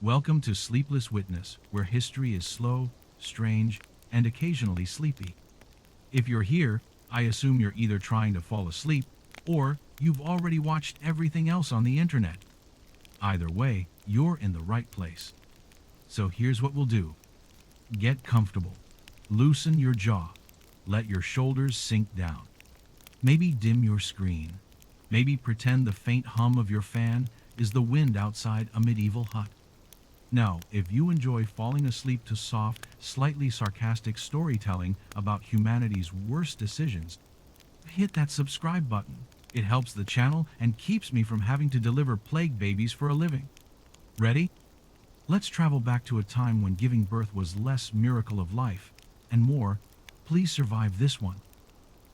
Welcome to Sleepless Witness, where history is slow, strange, and occasionally sleepy. If you're here, I assume you're either trying to fall asleep, or you've already watched everything else on the internet. Either way, you're in the right place. So here's what we'll do. Get comfortable. Loosen your jaw. Let your shoulders sink down. Maybe dim your screen. Maybe pretend the faint hum of your fan is the wind outside a medieval hut. Now, if you enjoy falling asleep to soft, slightly sarcastic storytelling about humanity's worst decisions, hit that subscribe button. It helps the channel and keeps me from having to deliver plague babies for a living. Ready? Let's travel back to a time when giving birth was less miracle of life and more, please survive this one.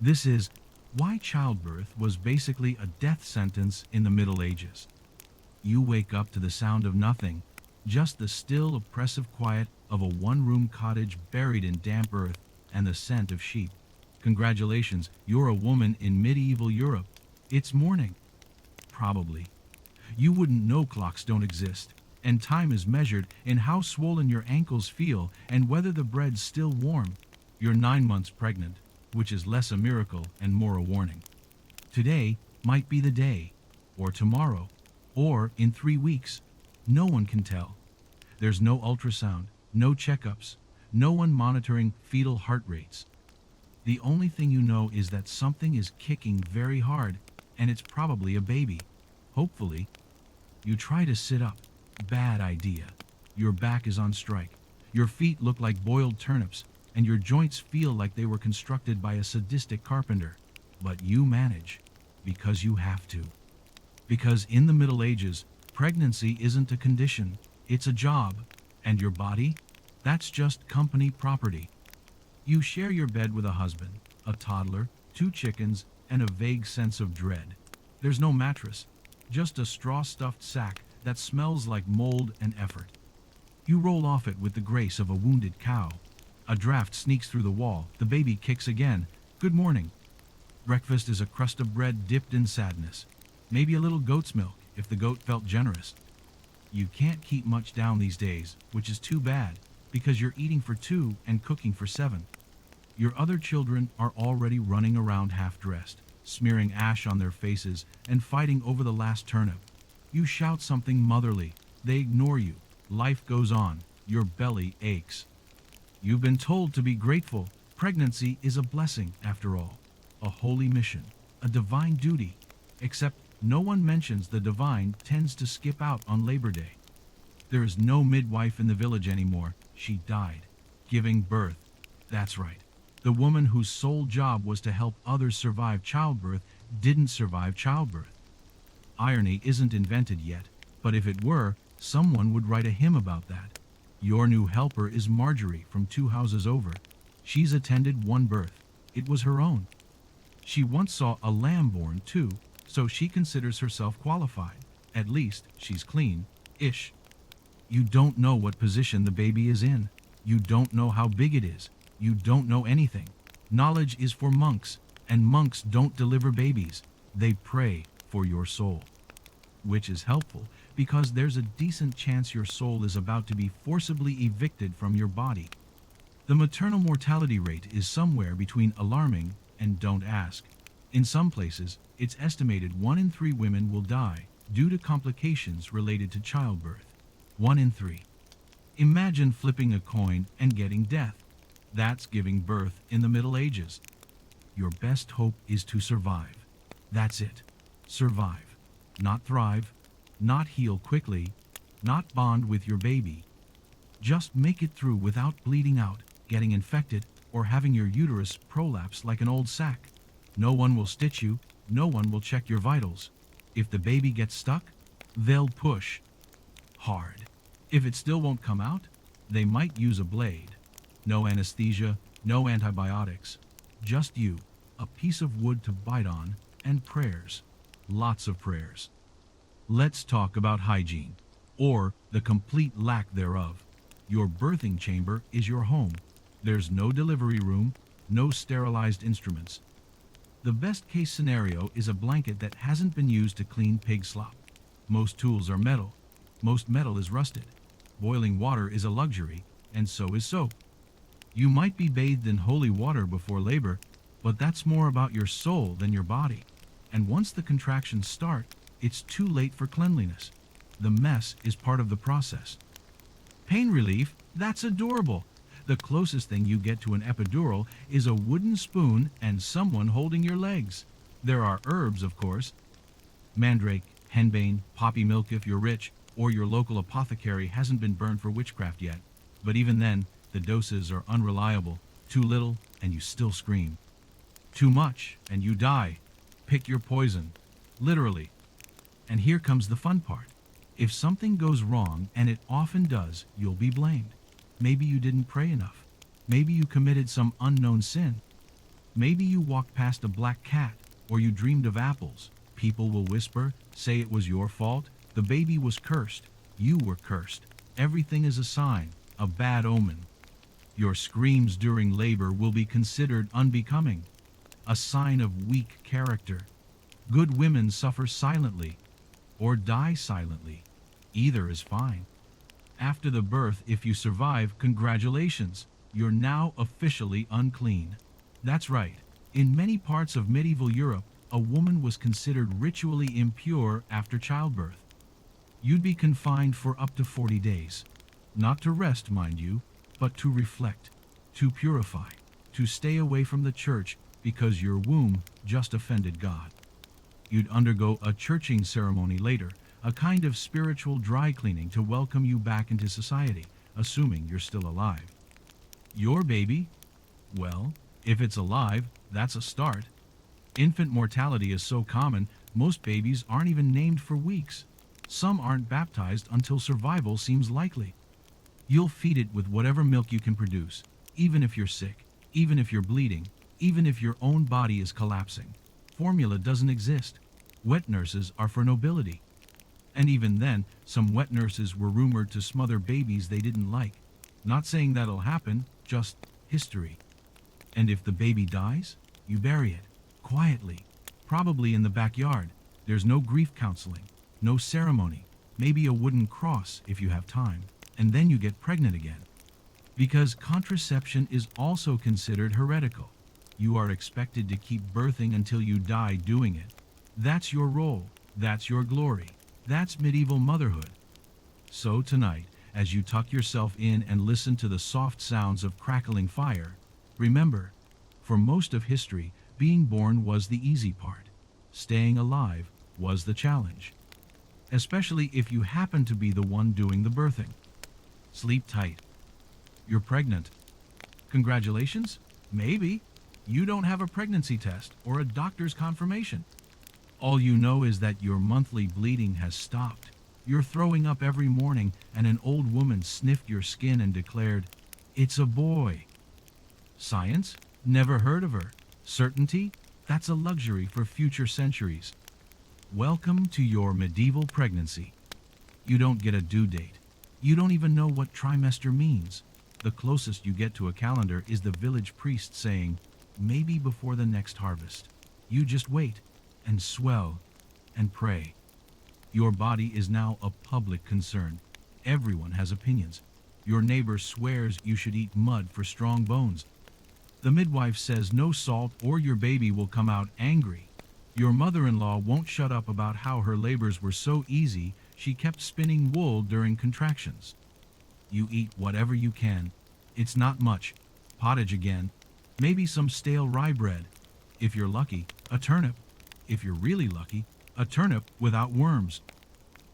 This is why childbirth was basically a death sentence in the Middle Ages. You wake up to the sound of nothing, just the still, oppressive quiet of a one-room cottage buried in damp earth and the scent of sheep. Congratulations, you're a woman in medieval Europe. It's morning. Probably. You wouldn't know clocks don't exist, and time is measured in how swollen your ankles feel and whether the bread's still warm. You're 9 months pregnant, which is less a miracle and more a warning. Today might be the day, or tomorrow, or in 3 weeks. No one can tell. There's no ultrasound, no checkups, no one monitoring fetal heart rates. The only thing you know is that something is kicking very hard, and it's probably a baby. Hopefully. You try to sit up. Bad idea. Your back is on strike. Your feet look like boiled turnips, and your joints feel like they were constructed by a sadistic carpenter. But you manage, because you have to. Because in the Middle Ages, pregnancy isn't a condition, it's a job. And your body? That's just company property. You share your bed with a husband, a toddler, 2 chickens, and a vague sense of dread. There's no mattress, just a straw-stuffed sack that smells like mold and effort. You roll off it with the grace of a wounded cow. A draft sneaks through the wall, the baby kicks again. Good morning. Breakfast is a crust of bread dipped in sadness. Maybe a little goat's milk, if the goat felt generous. You can't keep much down these days, which is too bad, because you're eating for 2 and cooking for 7. Your other children are already running around half-dressed, smearing ash on their faces and fighting over the last turnip. You shout something motherly. They ignore you. Life goes on. Your belly aches. You've been told to be grateful. Pregnancy is a blessing, after all. A holy mission. A divine duty. Except no one mentions the divine tends to skip out on Labor Day. There is no midwife in the village anymore. She died. Giving birth. That's right. The woman whose sole job was to help others survive childbirth didn't survive childbirth. Irony isn't invented yet, but if it were, someone would write a hymn about that. Your new helper is Marjorie from 2 houses over. She's attended 1 birth. It was her own. She once saw a lamb born too, so she considers herself qualified. At least, she's clean-ish. You don't know what position the baby is in. You don't know how big it is. You don't know anything. Knowledge is for monks, and monks don't deliver babies. They pray for your soul. Which is helpful, because there's a decent chance your soul is about to be forcibly evicted from your body. The maternal mortality rate is somewhere between alarming and don't ask. In some places, it's estimated 1 in 3 women will die due to complications related to childbirth. 1 in 3. Imagine flipping a coin and getting death. That's giving birth in the Middle Ages. Your best hope is to survive. That's it. Survive. Not thrive. Not heal quickly. Not bond with your baby. Just make it through without bleeding out, getting infected, or having your uterus prolapse like an old sack. No one will stitch you. No one will check your vitals. If the baby gets stuck, they'll push hard. If it still won't come out, they might use a blade. No anesthesia, no antibiotics. Just you, a piece of wood to bite on, and prayers. Lots of prayers. Let's talk about hygiene, or the complete lack thereof. Your birthing chamber is your home. There's no delivery room, no sterilized instruments. The best case scenario is a blanket that hasn't been used to clean pig slop. Most tools are metal. Most metal is rusted. Boiling water is a luxury, and so is soap. You might be bathed in holy water before labor, but that's more about your soul than your body. And once the contractions start, it's too late for cleanliness. The mess is part of the process. Pain relief? That's adorable. The closest thing you get to an epidural is a wooden spoon and someone holding your legs. There are herbs, of course. Mandrake, henbane, poppy milk if you're rich, or your local apothecary hasn't been burned for witchcraft yet. But even then, the doses are unreliable. Too little, and you still scream. Too much, and you die. Pick your poison. Literally. And here comes the fun part. If something goes wrong, and it often does, you'll be blamed. Maybe you didn't pray enough. Maybe you committed some unknown sin. Maybe you walked past a black cat, or you dreamed of apples. People will whisper, say it was your fault. The baby was cursed. You were cursed. Everything is a sign, a bad omen. Your screams during labor will be considered unbecoming, a sign of weak character. Good women suffer silently, or die silently. Either is fine. After the birth, if you survive, congratulations, you're now officially unclean. That's right. In many parts of medieval Europe, a woman was considered ritually impure after childbirth. You'd be confined for up to 40 days. Not to rest, mind you, but to reflect, to purify, to stay away from the church because your womb just offended God. You'd undergo a churching ceremony later, a kind of spiritual dry cleaning to welcome you back into society, assuming you're still alive. Your baby? Well, if it's alive, that's a start. Infant mortality is so common, most babies aren't even named for weeks. Some aren't baptized until survival seems likely. You'll feed it with whatever milk you can produce, even if you're sick, even if you're bleeding, even if your own body is collapsing. Formula doesn't exist. Wet nurses are for nobility. And even then, some wet nurses were rumored to smother babies they didn't like. Not saying that'll happen, just history. And if the baby dies, you bury it, quietly, probably in the backyard. There's no grief counseling, no ceremony, maybe a wooden cross if you have time, and then you get pregnant again. Because contraception is also considered heretical. You are expected to keep birthing until you die doing it. That's your role, that's your glory, that's medieval motherhood. So tonight, as you tuck yourself in and listen to the soft sounds of crackling fire, remember, for most of history, being born was the easy part. Staying alive was the challenge. Especially if you happen to be the one doing the birthing. Sleep tight. You're pregnant. Congratulations? Maybe. You don't have a pregnancy test or a doctor's confirmation. All you know is that your monthly bleeding has stopped. You're throwing up every morning, and an old woman sniffed your skin and declared, "It's a boy." Science? Never heard of her. Certainty? That's a luxury for future centuries. Welcome to your medieval pregnancy. You don't get a due date. You don't even know what trimester means. The closest you get to a calendar is the village priest saying, maybe before the next harvest. You just wait, and swell, and pray. Your body is now a public concern. Everyone has opinions. Your neighbor swears you should eat mud for strong bones. The midwife says no salt or your baby will come out angry. Your mother-in-law won't shut up about how her labors were so easy she kept spinning wool during contractions. You eat whatever you can. It's not much. Pottage again. Maybe some stale rye bread. If you're lucky, a turnip. If you're really lucky, a turnip without worms.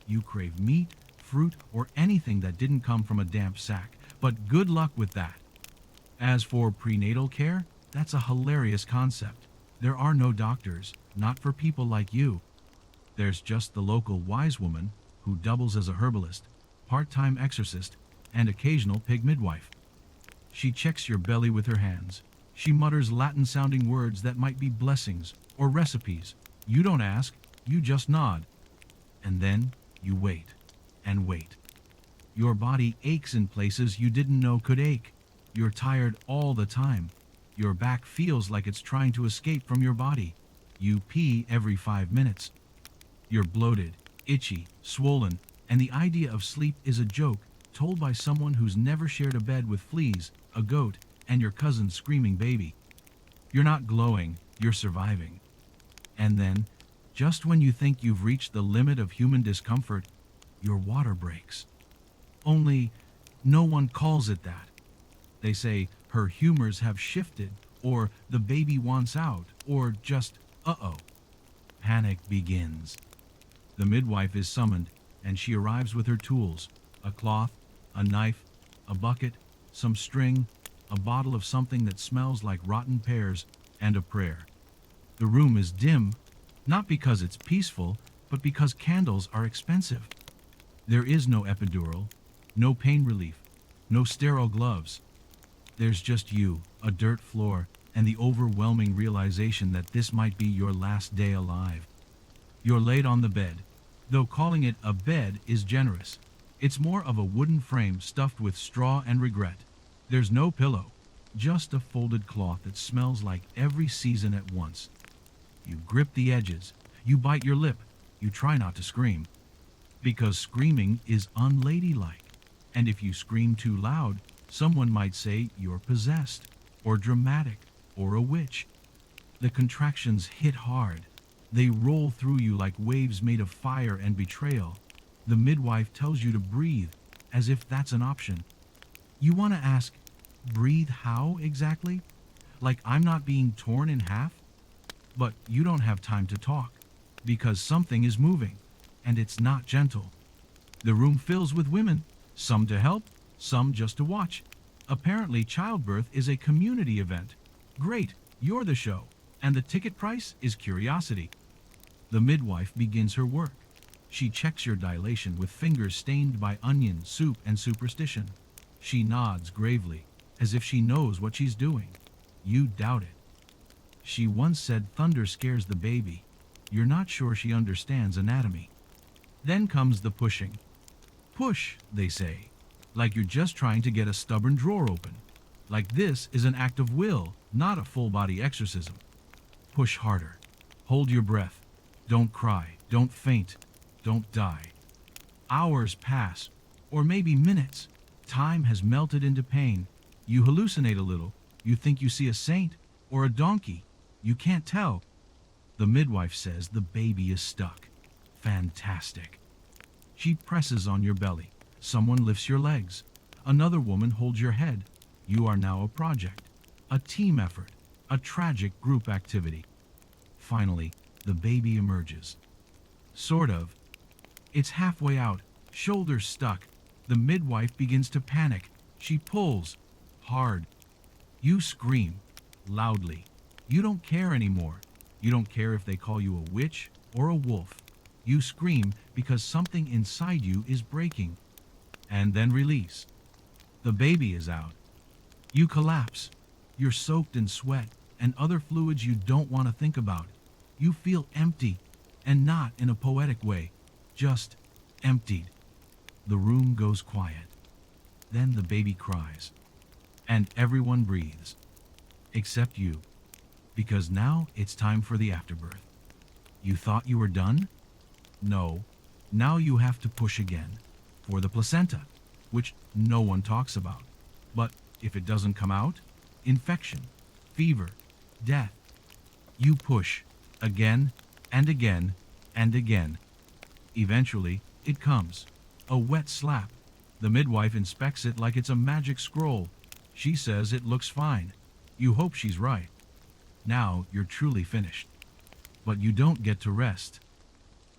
You crave meat, fruit, or anything that didn't come from a damp sack, but good luck with that. As for prenatal care, that's a hilarious concept. There are no doctors, not for people like you. There's just the local wise woman, who doubles as a herbalist, part-time exorcist, and occasional pig midwife. She checks your belly with her hands. She mutters Latin-sounding words that might be blessings or recipes. You don't ask, you just nod. And then you wait and wait. Your body aches in places you didn't know could ache. You're tired all the time. Your back feels like it's trying to escape from your body. You pee every 5 minutes. You're bloated, itchy, swollen, and the idea of sleep is a joke. told by someone who's never shared a bed with fleas, a goat, and your cousin's screaming baby. You're not glowing, you're surviving. And then, just when you think you've reached the limit of human discomfort, your water breaks. Only, no one calls it that. They say her humors have shifted, or the baby wants out, or just, uh-oh. Panic begins. The midwife is summoned, and she arrives with her tools, a cloth, a knife, a bucket, some string, a bottle of something that smells like rotten pears, and a prayer. The room is dim, not because it's peaceful, but because candles are expensive. There is no epidural, no pain relief, no sterile gloves. There's just you, a dirt floor, and the overwhelming realization that this might be your last day alive. You're laid on the bed, though calling it a bed is generous. It's more of a wooden frame stuffed with straw and regret. There's no pillow, just a folded cloth that smells like every season at once. You grip the edges, you bite your lip, you try not to scream. Because screaming is unladylike, and if you scream too loud, someone might say you're possessed, or dramatic, or a witch. The contractions hit hard. They roll through you like waves made of fire and betrayal. The midwife tells you to breathe, as if that's an option. You want to ask, breathe how exactly? Like I'm not being torn in half? But you don't have time to talk, because something is moving, and it's not gentle. The room fills with women, some to help, some just to watch. Apparently, childbirth is a community event. Great, you're the show, and the ticket price is curiosity. The midwife begins her work. She checks your dilation with fingers stained by onion, soup, and superstition. She nods gravely, as if she knows what she's doing. You doubt it. She once said thunder scares the baby. You're not sure she understands anatomy. Then comes the pushing. Push, they say, like you're just trying to get a stubborn drawer open. Like this is an act of will, not a full-body exorcism. Push harder. Hold your breath. Don't cry. Don't faint. Don't die. Hours pass, or maybe minutes. Time has melted into pain. You hallucinate a little. You think you see a saint or a donkey. You can't tell. The midwife says the baby is stuck. Fantastic. She presses on your belly. Someone lifts your legs. Another woman holds your head. You are now a project, a team effort, a tragic group activity. Finally, the baby emerges. Sort of. It's halfway out, shoulders stuck. The midwife begins to panic. She pulls. Hard. You scream. Loudly. You don't care anymore. You don't care if they call you a witch or a wolf. You scream because something inside you is breaking. And then release. The baby is out. You collapse. You're soaked in sweat and other fluids you don't want to think about. You feel empty, and not in a poetic way, just emptied. The room goes quiet. Then the baby cries, and everyone breathes, except you, because now it's time for the afterbirth. You thought you were done? No, now you have to push again, for the placenta, which no one talks about. But if it doesn't come out, infection, fever, death. You push, again, and again, and again. Eventually, it comes. A wet slap. The midwife inspects it like it's a magic scroll. She says it looks fine. You hope she's right. Now you're truly finished. But you don't get to rest.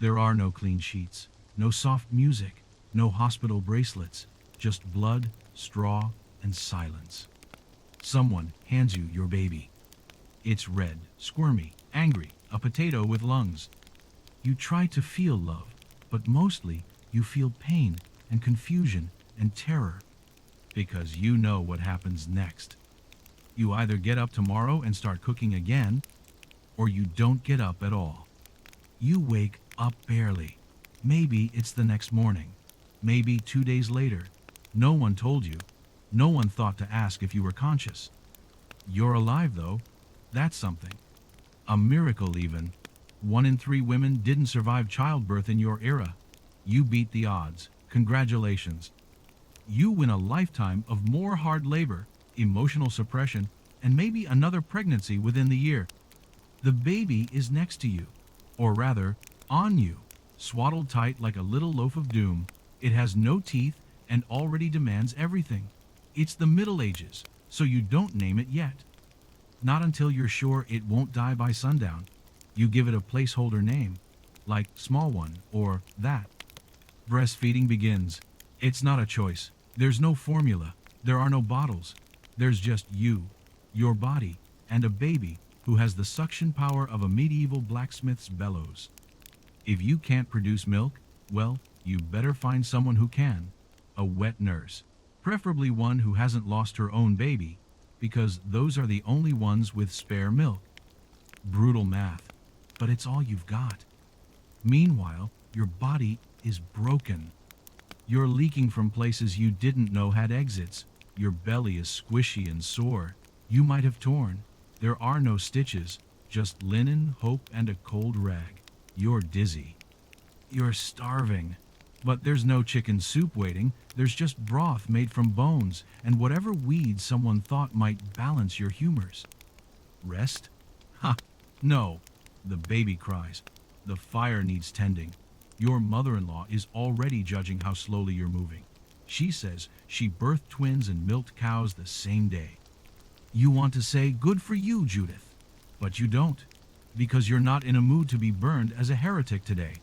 There are no clean sheets, no soft music, no hospital bracelets, just blood, straw, and silence. Someone hands you your baby. It's red, squirmy, angry, a potato with lungs. You try to feel love, but mostly you feel pain and confusion and terror, because you know what happens next. You either get up tomorrow and start cooking again, or you don't get up at all. You wake up barely. Maybe it's the next morning. Maybe 2 days later. No one told you. No one thought to ask if you were conscious. You're alive, though. That's something. A miracle, even. 1 in 3 women didn't survive childbirth in your era. You beat the odds. Congratulations. you win a lifetime of more hard labor, emotional suppression, and maybe another pregnancy within the year. The baby is next to you, or rather, on you, swaddled tight like a little loaf of doom. It has no teeth and already demands everything. It's the Middle Ages, so you don't name it yet. Not until you're sure it won't die by sundown. You give it a placeholder name, like small one or that. Breastfeeding begins. It's not a choice. There's no formula. There are no bottles. There's just you, your body, and a baby who has the suction power of a medieval blacksmith's bellows. If you can't produce milk, well, you better find someone who can. A wet nurse. Preferably one who hasn't lost her own baby, because those are the only ones with spare milk. Brutal math, but it's all you've got. Meanwhile, your body is broken. You're leaking from places you didn't know had exits. Your belly is squishy and sore. You might have torn. There are no stitches, just linen, hope, and a cold rag. You're dizzy. You're starving. But there's no chicken soup waiting. There's just broth made from bones and whatever weeds someone thought might balance your humors. Rest? Ha! No. The baby cries. The fire needs tending. Your mother-in-law is already judging how slowly you're moving. She says she birthed twins and milked cows the same day. You want to say, good for you, Judith. But you don't, because you're not in a mood to be burned as a heretic today.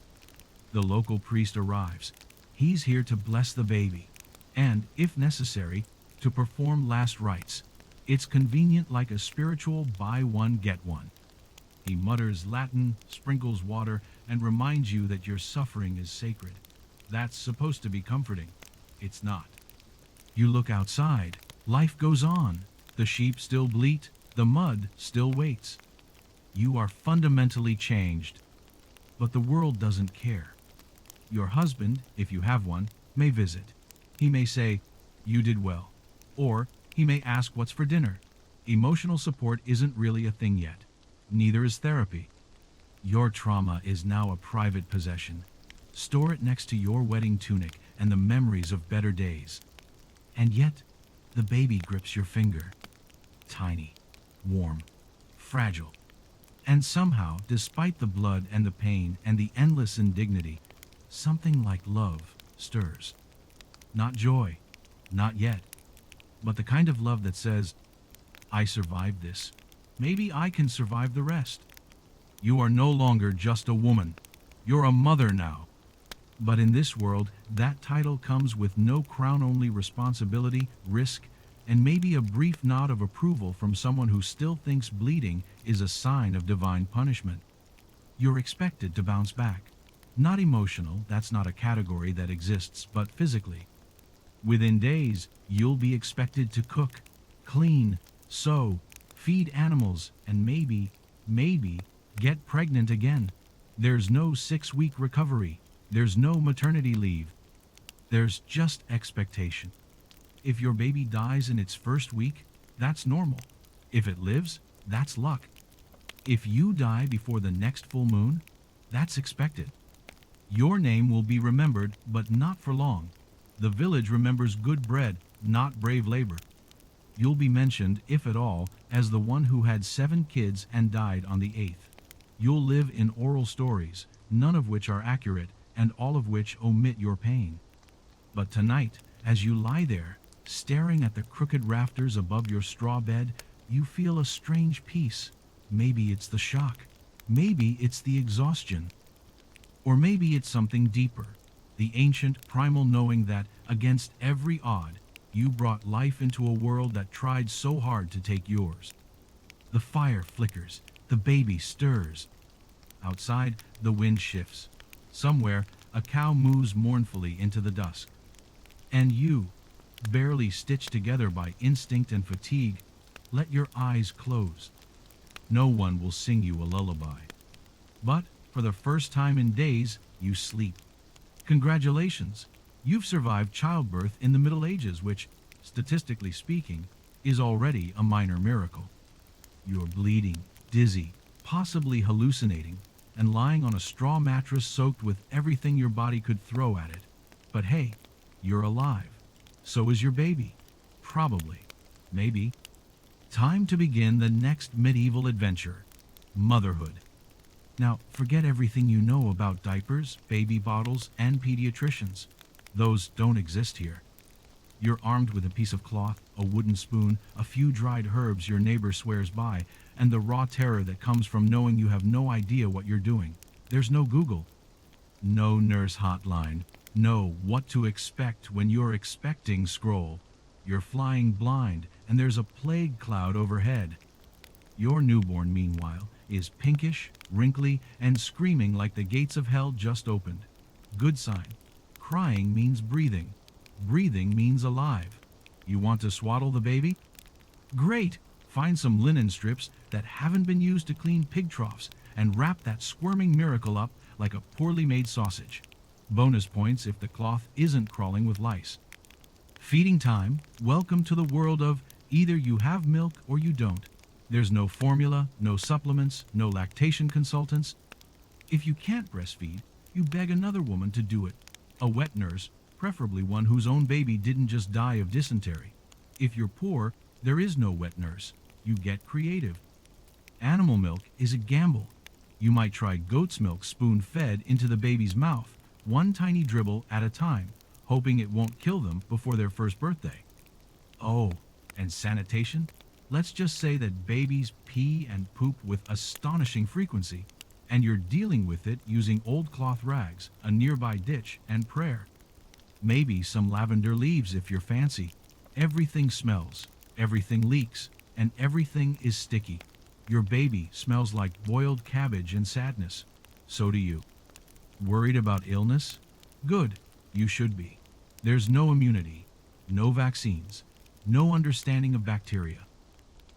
The local priest arrives. He's here to bless the baby, and, if necessary, to perform last rites. It's convenient like a spiritual buy one get one. He mutters Latin, sprinkles water, and reminds you that your suffering is sacred. That's supposed to be comforting. It's not. You look outside. Life goes on. The sheep still bleat. The mud still waits. You are fundamentally changed. But the world doesn't care. Your husband, if you have one, may visit. He may say, "You did well." Or he may ask what's for dinner. Emotional support isn't really a thing yet. Neither is therapy. Your trauma is now a private possession. Store it next to your wedding tunic and the memories of better days. And yet, the baby grips your finger. Tiny, warm, fragile. And somehow, despite the blood and the pain and the endless indignity, something like love stirs. Not joy, not yet, but the kind of love that says, I survived this. Maybe I can survive the rest. You are no longer just a woman. You're a mother now. But in this world, that title comes with no crown-only responsibility, risk, and maybe a brief nod of approval from someone who still thinks bleeding is a sign of divine punishment. You're expected to bounce back. Not emotional, that's not a category that exists, but physically. Within days, you'll be expected to cook, clean, sew, feed animals, and maybe, get pregnant again. There's no 6-week recovery. There's no maternity leave. There's just expectation. If your baby dies in its first week, that's normal. If it lives, that's luck. If you die before the next full moon, that's expected. Your name will be remembered, but not for long. The village remembers good bread, not brave labor. You'll be mentioned, if at all, as the one who had 7 kids and died on the 8th. You'll live in oral stories, none of which are accurate, and all of which omit your pain. But tonight, as you lie there, staring at the crooked rafters above your straw bed, you feel a strange peace. Maybe it's the shock. Maybe it's the exhaustion. Or maybe it's something deeper, the ancient, primal knowing that, against every odd, you brought life into a world that tried so hard to take yours. The fire flickers, the baby stirs. Outside, the wind shifts. Somewhere, a cow moves mournfully into the dusk. And you, barely stitched together by instinct and fatigue, let your eyes close. No one will sing you a lullaby. But, for the first time in days, you sleep. Congratulations! You've survived childbirth in the Middle Ages, which, statistically speaking, is already a minor miracle. You're bleeding, dizzy, possibly hallucinating, and lying on a straw mattress soaked with everything your body could throw at it. But hey, you're alive. So is your baby. Probably. Maybe. Time to begin the next medieval adventure. Motherhood. Now, forget everything you know about diapers, baby bottles, and pediatricians. Those don't exist here. You're armed with a piece of cloth, a wooden spoon, a few dried herbs your neighbor swears by, and the raw terror that comes from knowing you have no idea what you're doing. There's no Google. No nurse hotline. No what to expect when you're expecting scroll. You're flying blind, and there's a plague cloud overhead. Your newborn, meanwhile, is pinkish, wrinkly, and screaming like the gates of hell just opened. Good sign. Crying means breathing. Breathing means alive. You want to swaddle the baby? Great! Find some linen strips that haven't been used to clean pig troughs and wrap that squirming miracle up like a poorly made sausage. Bonus points if the cloth isn't crawling with lice. Feeding time. Welcome to the world of either you have milk or you don't. There's no formula, no supplements, no lactation consultants. If you can't breastfeed, you beg another woman to do it. A wet nurse, preferably one whose own baby didn't just die of dysentery. If you're poor, there is no wet nurse. You get creative. Animal milk is a gamble. You might try goat's milk spoon-fed into the baby's mouth, one tiny dribble at a time, hoping it won't kill them before their first birthday. Oh, and sanitation? Let's just say that babies pee and poop with astonishing frequency, and you're dealing with it using old cloth rags, a nearby ditch, and prayer. Maybe some lavender leaves if you're fancy. Everything smells, everything leaks, and everything is sticky. Your baby smells like boiled cabbage and sadness. So do you. Worried about illness? Good, you should be. There's no immunity, no vaccines, no understanding of bacteria.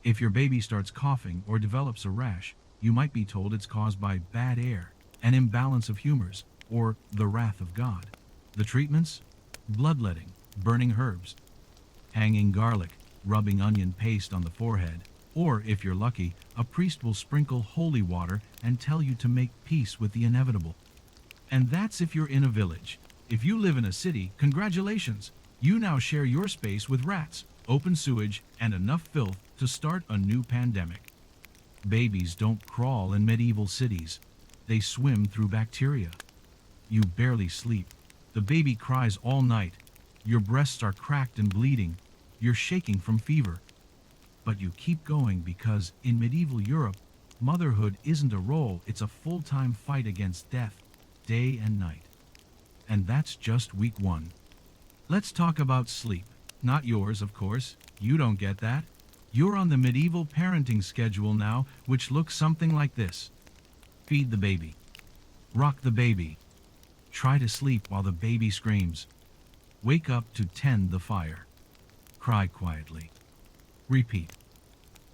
If your baby starts coughing or develops a rash, you might be told it's caused by bad air, an imbalance of humors, or the wrath of God. The treatments? Bloodletting, burning herbs, hanging garlic, rubbing onion paste on the forehead, or, if you're lucky, a priest will sprinkle holy water and tell you to make peace with the inevitable. And that's if you're in a village. If you live in a city, congratulations! You now share your space with rats, open sewage, and enough filth to start a new pandemic. Babies don't crawl in medieval cities. They swim through bacteria. You barely sleep. The baby cries all night. Your breasts are cracked and bleeding. You're shaking from fever. But you keep going because, in medieval Europe, motherhood isn't a role, it's a full-time fight against death, day and night. And that's just week 1. Let's talk about sleep. Not yours, of course. You don't get that. You're on the medieval parenting schedule now, which looks something like this. Feed the baby. Rock the baby. Try to sleep while the baby screams. Wake up to tend the fire. Cry quietly. Repeat.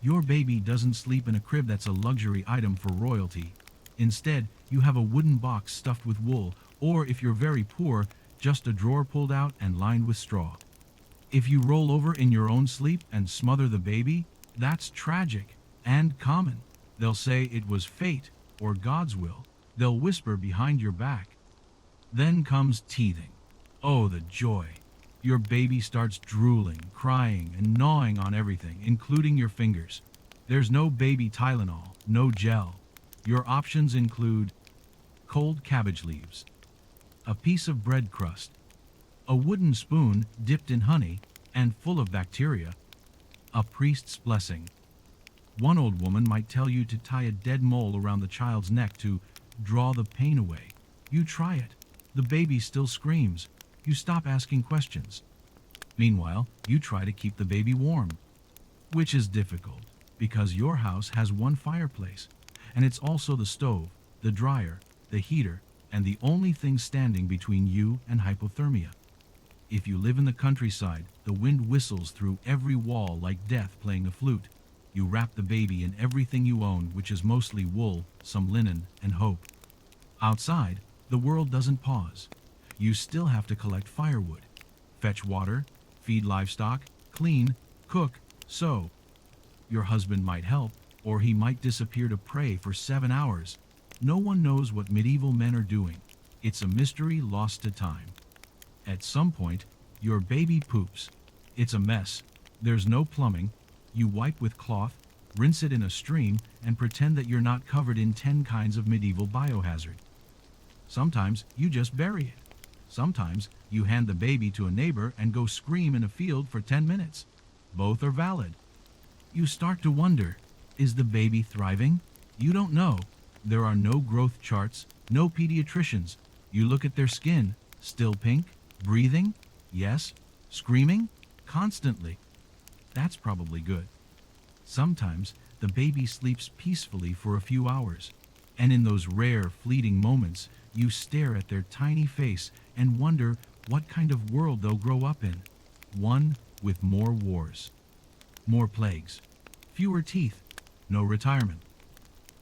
Your baby doesn't sleep in a crib that's a luxury item for royalty. Instead, you have a wooden box stuffed with wool, or if you're very poor, just a drawer pulled out and lined with straw. If you roll over in your own sleep and smother the baby, that's tragic and common. They'll say it was fate or God's will. They'll whisper behind your back. Then comes teething. Oh, the joy. Your baby starts drooling, crying, and gnawing on everything, including your fingers. There's no baby Tylenol, no gel. Your options include cold cabbage leaves, a piece of bread crust, a wooden spoon dipped in honey and full of bacteria, a priest's blessing. One old woman might tell you to tie a dead mole around the child's neck to draw the pain away. You try it. The baby still screams. You stop asking questions. Meanwhile, you try to keep the baby warm, which is difficult because your house has one fireplace, and it's also the stove, the dryer, the heater, and the only thing standing between you and hypothermia. If you live in the countryside, the wind whistles through every wall like death playing a flute. You wrap the baby in everything you own, which is mostly wool, some linen, and hope. Outside, the world doesn't pause. You still have to collect firewood, fetch water, feed livestock, clean, cook, sew. Your husband might help, or he might disappear to pray for 7 hours. No one knows what medieval men are doing. It's a mystery lost to time. At some point, Your baby poops. It's a mess. There's no plumbing. You wipe with cloth, rinse it in a stream, and pretend that you're not covered in 10 kinds of medieval biohazard. Sometimes you just bury it. Sometimes you hand the baby to a neighbor and go scream in a field for 10 minutes. Both are valid. You start to wonder, is the baby thriving? You don't know. There are no growth charts, no pediatricians. You look at their skin, still pink, breathing, yes, screaming, constantly. That's probably good. Sometimes the baby sleeps peacefully for a few hours, and in those rare, fleeting moments, you stare at their tiny face and wonder what kind of world they'll grow up in. One with more wars, more plagues, fewer teeth, no retirement.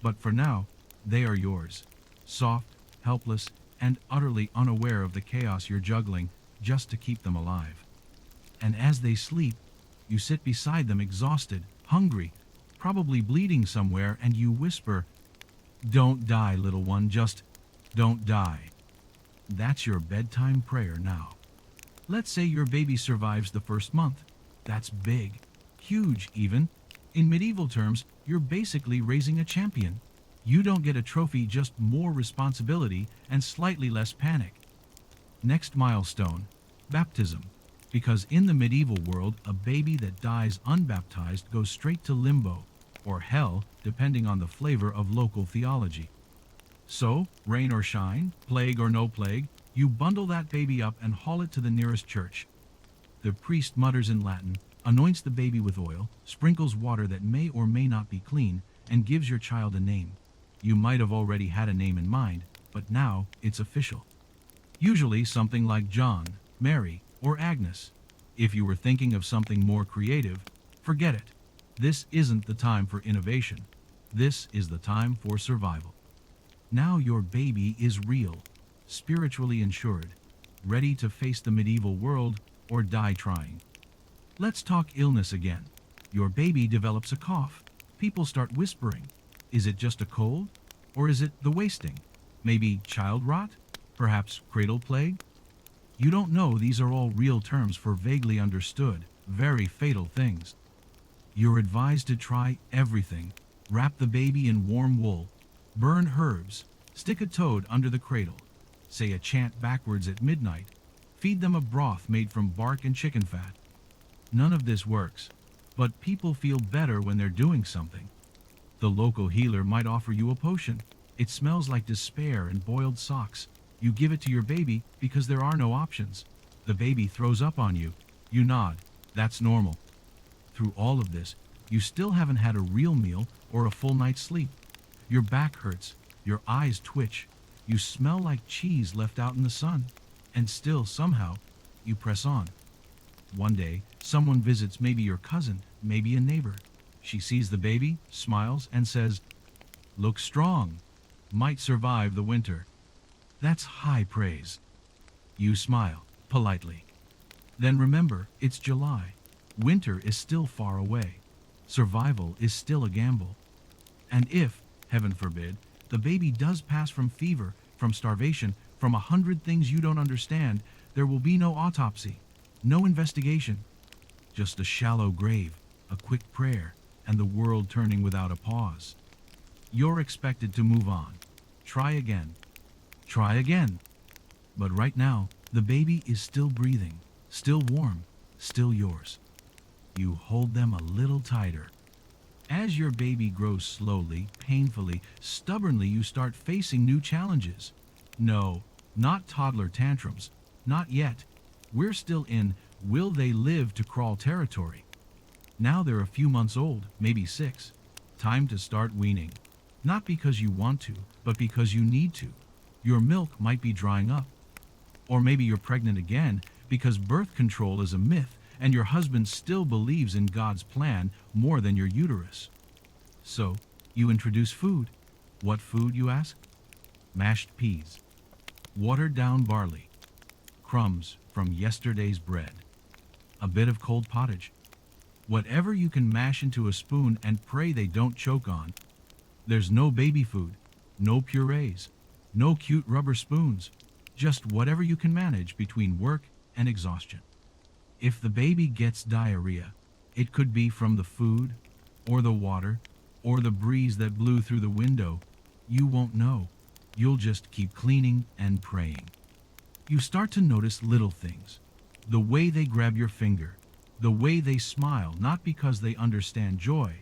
But for now, they are yours, soft, helpless, and utterly unaware of the chaos you're juggling just to keep them alive. And as they sleep, you sit beside them exhausted, hungry, probably bleeding somewhere, and you whisper, "Don't die, little one, just don't die." That's your bedtime prayer now. Let's say your baby survives the first month. That's big, huge even. In medieval terms, you're basically raising a champion. You don't get a trophy, just more responsibility and slightly less panic. Next milestone, baptism. Because in the medieval world, a baby that dies unbaptized goes straight to limbo, or hell, depending on the flavor of local theology. So, rain or shine, plague or no plague, you bundle that baby up and haul it to the nearest church. The priest mutters in Latin, anoints the baby with oil, sprinkles water that may or may not be clean, and gives your child a name. You might have already had a name in mind, but now it's official. Usually something like John, Mary, or Agnes. If you were thinking of something more creative, forget it. This isn't the time for innovation. This is the time for survival. Now your baby is real, spiritually insured, ready to face the medieval world or die trying. Let's talk illness again. Your baby develops a cough. People start whispering. Is it just a cold? Or is it the wasting? Maybe child rot? Perhaps cradle plague? You don't know. These are all real terms for vaguely understood, very fatal things. You're advised to try everything. Wrap the baby in warm wool. Burn herbs. Stick a toad under the cradle. Say a chant backwards at midnight. Feed them a broth made from bark and chicken fat. None of this works, but people feel better when they're doing something. The local healer might offer you a potion. It smells like despair and boiled socks. You give it to your baby because there are no options. The baby throws up on you. You nod. That's normal. Through all of this, you still haven't had a real meal or a full night's sleep. Your back hurts. Your eyes twitch. You smell like cheese left out in the sun. And still, somehow, you press on. One day, someone visits, maybe your cousin, maybe a neighbor. She sees the baby, smiles, and says, "Looks strong. Might survive the winter." That's high praise. You smile, politely. Then remember, it's July. Winter is still far away. Survival is still a gamble. And if, heaven forbid, the baby does pass from fever, from starvation, from 100 things you don't understand, there will be no autopsy, no investigation. Just a shallow grave, a quick prayer, and the world turning without a pause. You're expected to move on. Try again. Try again. But right now, the baby is still breathing, still warm, still yours. You hold them a little tighter. As your baby grows slowly, painfully, stubbornly, you start facing new challenges. No, not toddler tantrums. Not yet. We're still in will they live to crawl territory. Now they're a few months old, maybe 6. Time to start weaning. Not because you want to, but because you need to. Your milk might be drying up. Or maybe you're pregnant again because birth control is a myth and your husband still believes in God's plan more than your uterus. So, you introduce food. What food, you ask? Mashed peas. Watered down barley. Crumbs from yesterday's bread. A bit of cold pottage. Whatever you can mash into a spoon and pray they don't choke on. There's no baby food, no purees, no cute rubber spoons, just whatever you can manage between work and exhaustion. If the baby gets diarrhea, it could be from the food, or the water, or the breeze that blew through the window. You won't know. You'll just keep cleaning and praying. You start to notice little things. The way they grab your finger, the way they smile, not because they understand joy,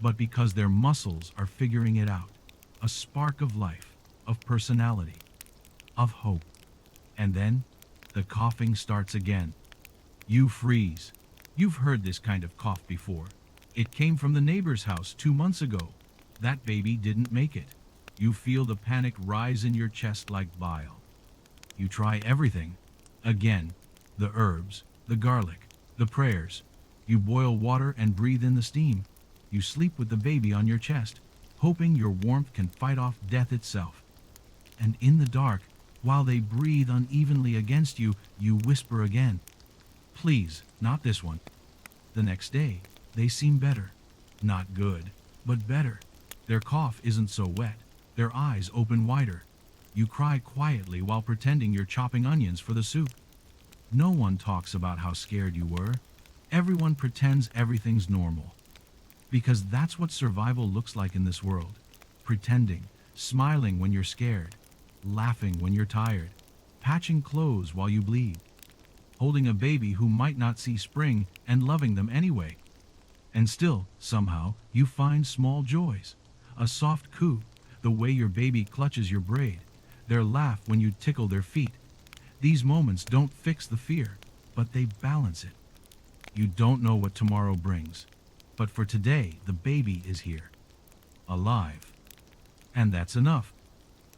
but because their muscles are figuring it out. A spark of life, of personality, of hope. And then, the coughing starts again. You freeze. You've heard this kind of cough before. It came from the neighbor's house 2 months ago. That baby didn't make it. You feel the panic rise in your chest like bile. You try everything. Again, the herbs, the garlic, the prayers. You boil water and breathe in the steam. You sleep with the baby on your chest, hoping your warmth can fight off death itself. And in the dark, while they breathe unevenly against you, you whisper again, "Please, not this one." The next day, they seem better. Not good, but better. Their cough isn't so wet. Their eyes open wider. You cry quietly while pretending you're chopping onions for the soup. No one talks about how scared you were. Everyone pretends everything's normal. Because that's what survival looks like in this world. Pretending, smiling when you're scared, laughing when you're tired, patching clothes while you bleed, holding a baby who might not see spring and loving them anyway. And still, somehow, you find small joys. A soft coo, the way your baby clutches your braid, their laugh when you tickle their feet. These moments don't fix the fear, but they balance it. You don't know what tomorrow brings, but for today, the baby is here, alive. And that's enough.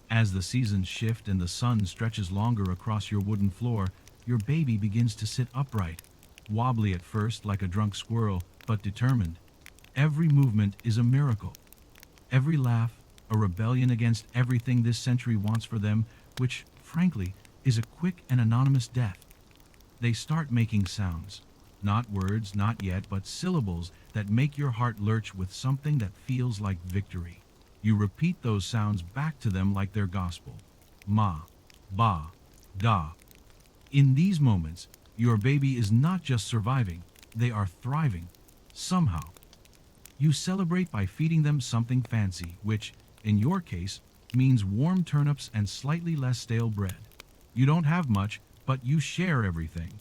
As the seasons shift and the sun stretches longer across your wooden floor, your baby begins to sit upright, wobbly at first like a drunk squirrel, but determined. Every movement is a miracle. Every laugh, a rebellion against everything this century wants for them, which, frankly, is a quick and anonymous death. They start making sounds. Not words, not yet, but syllables that make your heart lurch with something that feels like victory. You repeat those sounds back to them like their gospel. Ma, ba, da. In these moments, your baby is not just surviving, they are thriving. Somehow. You celebrate by feeding them something fancy, which, in your case, means warm turnips and slightly less stale bread. You don't have much, but you share everything.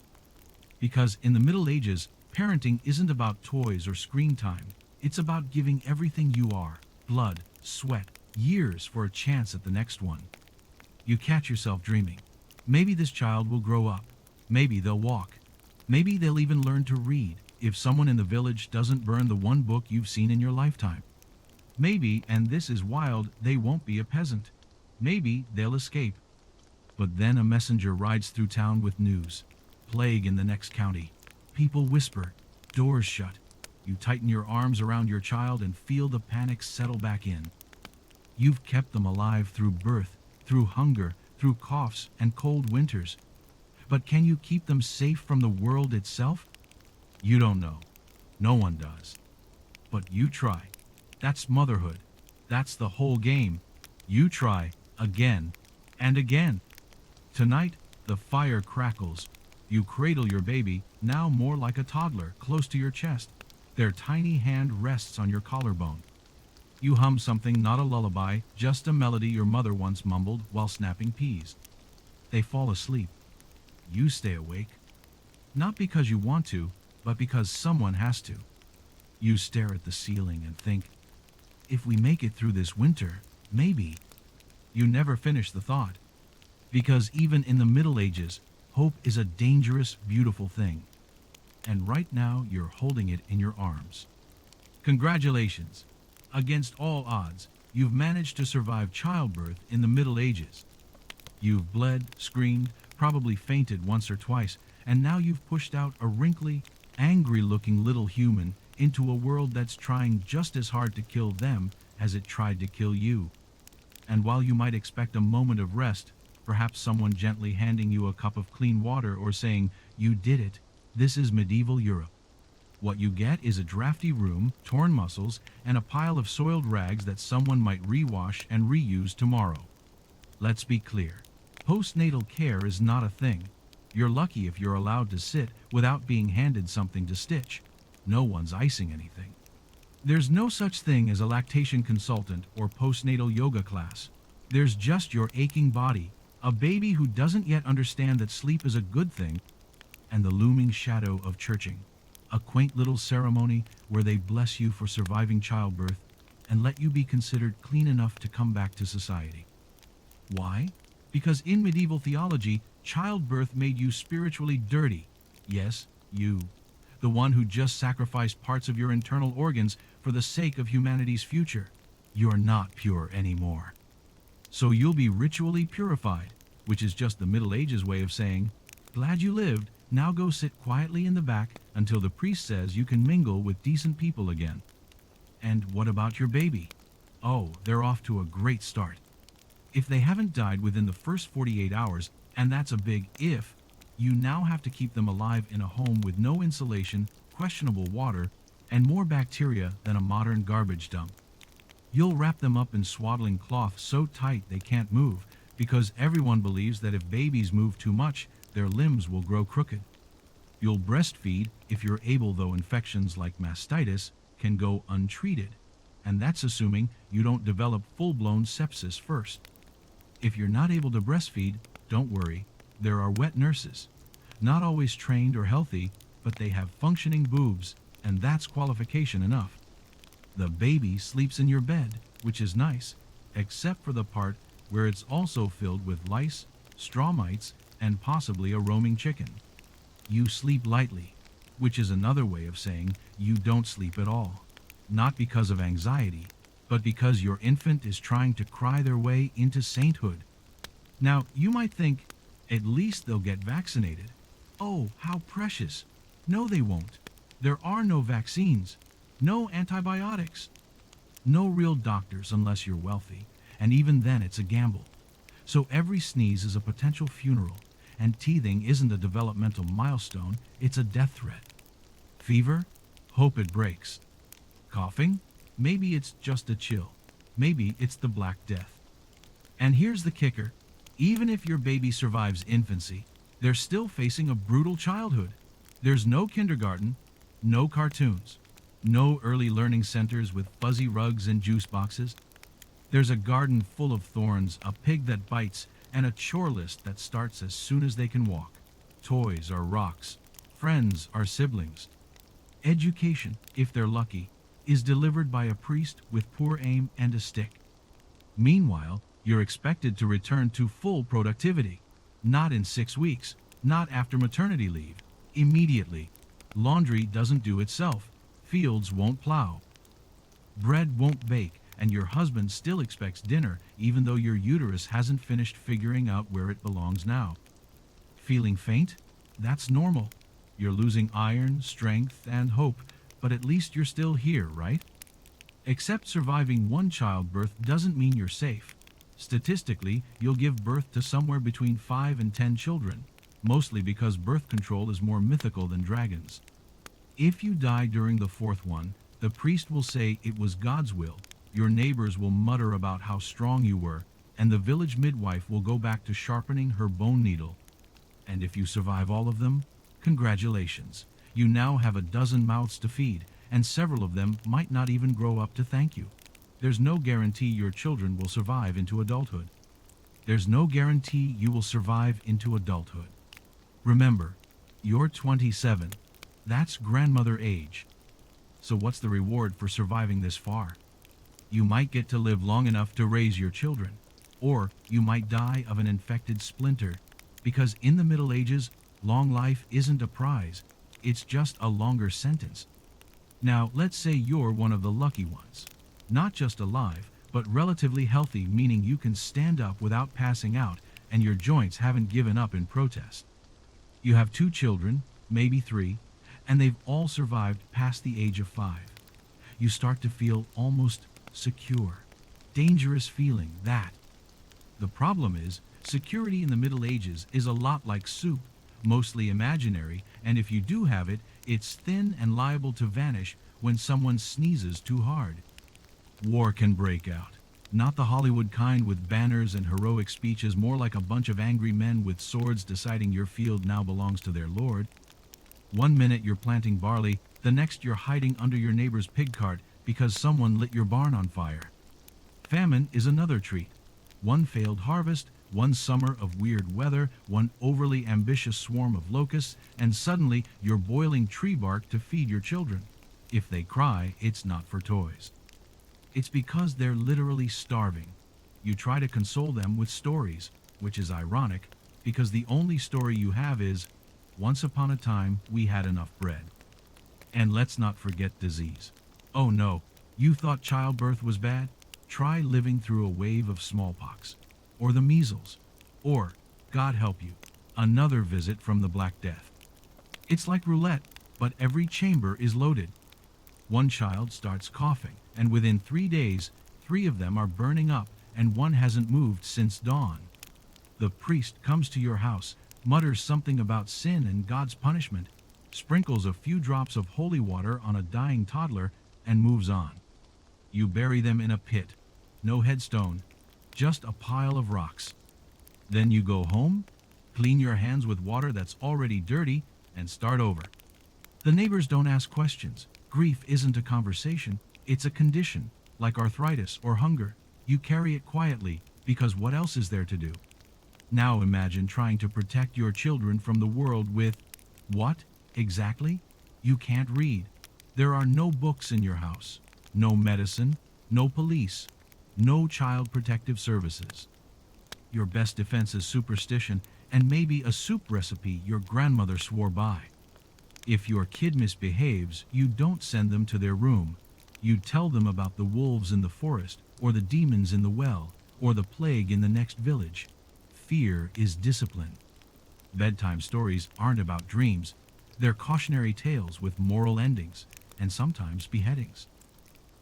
Because in the Middle Ages, parenting isn't about toys or screen time. It's about giving everything you are, blood, sweat, years for a chance at the next one. You catch yourself dreaming. Maybe this child will grow up. Maybe they'll walk. Maybe they'll even learn to read, if someone in the village doesn't burn the one book you've seen in your lifetime. Maybe, and this is wild, they won't be a peasant. Maybe they'll escape. But then a messenger rides through town with news. Plague in the next county. People whisper. Doors shut. You tighten your arms around your child and feel the panic settle back in. You've kept them alive through birth, through hunger, through coughs and cold winters. But can you keep them safe from the world itself? You don't know. No one does. But you try. That's motherhood. That's the whole game. You try, again and again. Tonight, the fire crackles. You cradle your baby, now more like a toddler, close to your chest. Their tiny hand rests on your collarbone. You hum something, not a lullaby, just a melody your mother once mumbled while snapping peas. They fall asleep. You stay awake. Not because you want to, but because someone has to. You stare at the ceiling and think, if we make it through this winter, maybe. You never finish the thought. Because even in the Middle Ages, hope is a dangerous, beautiful thing. And right now, you're holding it in your arms. Congratulations! Against all odds, you've managed to survive childbirth in the Middle Ages. You've bled, screamed, probably fainted once or twice, and now you've pushed out a wrinkly, angry-looking little human into a world that's trying just as hard to kill them as it tried to kill you. And while you might expect a moment of rest, perhaps someone gently handing you a cup of clean water or saying, "You did it," this is medieval Europe. What you get is a drafty room, torn muscles, and a pile of soiled rags that someone might rewash and reuse tomorrow. Let's be clear. Postnatal care is not a thing. You're lucky if you're allowed to sit without being handed something to stitch. No one's icing anything. There's no such thing as a lactation consultant or postnatal yoga class. There's just your aching body, a baby who doesn't yet understand that sleep is a good thing, and the looming shadow of churching, a quaint little ceremony where they bless you for surviving childbirth and let you be considered clean enough to come back to society. Why? Because in medieval theology, childbirth made you spiritually dirty. Yes, you. The one who just sacrificed parts of your internal organs for the sake of humanity's future. You're not pure anymore. So you'll be ritually purified, which is just the Middle Ages way of saying, glad you lived, now go sit quietly in the back until the priest says you can mingle with decent people again. And what about your baby? Oh, they're off to a great start. If they haven't died within the first 48 hours, and that's a big if, you now have to keep them alive in a home with no insulation, questionable water, and more bacteria than a modern garbage dump. You'll wrap them up in swaddling cloth so tight they can't move, because everyone believes that if babies move too much, their limbs will grow crooked. You'll breastfeed if you're able, though infections like mastitis can go untreated, and that's assuming you don't develop full-blown sepsis first. If you're not able to breastfeed, don't worry, there are wet nurses. Not always trained or healthy, but they have functioning boobs, and that's qualification enough. The baby sleeps in your bed, which is nice, except for the part where it's also filled with lice, straw mites, and possibly a roaming chicken. You sleep lightly, which is another way of saying you don't sleep at all. Not because of anxiety, but because your infant is trying to cry their way into sainthood. Now, you might think, at least they'll get vaccinated. Oh, how precious. No, they won't. There are no vaccines, no antibiotics, no real doctors unless you're wealthy, and even then it's a gamble. So every sneeze is a potential funeral, and teething isn't a developmental milestone, it's a death threat. Fever? Hope it breaks. Coughing? Maybe it's just a chill. Maybe it's the Black Death. And here's the kicker. Even if your baby survives infancy, they're still facing a brutal childhood. There's no kindergarten, no cartoons, no early learning centers with fuzzy rugs and juice boxes. There's a garden full of thorns, a pig that bites, and a chore list that starts as soon as they can walk. Toys are rocks. Friends are siblings. Education, if they're lucky, is delivered by a priest with poor aim and a stick. Meanwhile, you're expected to return to full productivity. Not in 6 weeks, not after maternity leave. Immediately. Laundry doesn't do itself. Fields won't plow. Bread won't bake, and your husband still expects dinner even though your uterus hasn't finished figuring out where it belongs now. Feeling faint? That's normal. You're losing iron, strength, and hope, but at least you're still here, right? Except surviving one childbirth doesn't mean you're safe. Statistically, you'll give birth to somewhere between 5 and 10 children, mostly because birth control is more mythical than dragons. If you die during the 4th one, the priest will say it was God's will, your neighbors will mutter about how strong you were, and the village midwife will go back to sharpening her bone needle. And if you survive all of them, congratulations. You now have a dozen mouths to feed, and several of them might not even grow up to thank you. There's no guarantee your children will survive into adulthood. There's no guarantee you will survive into adulthood. Remember, you're 27. That's grandmother age. So what's the reward for surviving this far? You might get to live long enough to raise your children, or you might die of an infected splinter, because in the Middle Ages, long life isn't a prize, it's just a longer sentence. Now, let's say you're one of the lucky ones. Not just alive, but relatively healthy, meaning you can stand up without passing out, and your joints haven't given up in protest. You have 2 children, maybe 3, and they've all survived past the age of 5. You start to feel almost secure. Dangerous feeling, that. The problem is, security in the Middle Ages is a lot like soup, mostly imaginary, and if you do have it, it's thin and liable to vanish when someone sneezes too hard. War can break out. Not the Hollywood kind with banners and heroic speeches, more like a bunch of angry men with swords deciding your field now belongs to their lord. One minute you're planting barley, the next you're hiding under your neighbor's pig cart because someone lit your barn on fire. Famine is another treat. One failed harvest, one summer of weird weather, one overly ambitious swarm of locusts, and suddenly you're boiling tree bark to feed your children. If they cry, it's not for toys. It's because they're literally starving. You try to console them with stories, which is ironic, because the only story you have is, once upon a time, we had enough bread. And let's not forget disease. Oh no, you thought childbirth was bad? Try living through a wave of smallpox, or the measles, or, God help you, another visit from the Black Death. It's like roulette, but every chamber is loaded. One child starts coughing, and within 3 days, 3 of them are burning up, and one hasn't moved since dawn. The priest comes to your house, mutters something about sin and God's punishment, sprinkles a few drops of holy water on a dying toddler, and moves on. You bury them in a pit. No headstone, just a pile of rocks. Then you go home, clean your hands with water that's already dirty, and start over. The neighbors don't ask questions. Grief isn't a conversation, it's a condition, like arthritis or hunger. You carry it quietly, because what else is there to do? Now imagine trying to protect your children from the world with, what, exactly? You can't read. There are no books in your house, no medicine, no police, no child protective services. Your best defense is superstition and maybe a soup recipe your grandmother swore by. If your kid misbehaves, you don't send them to their room. You tell them about the wolves in the forest, or the demons in the well, or the plague in the next village. Fear is discipline. Bedtime stories aren't about dreams. They're cautionary tales with moral endings, and sometimes beheadings.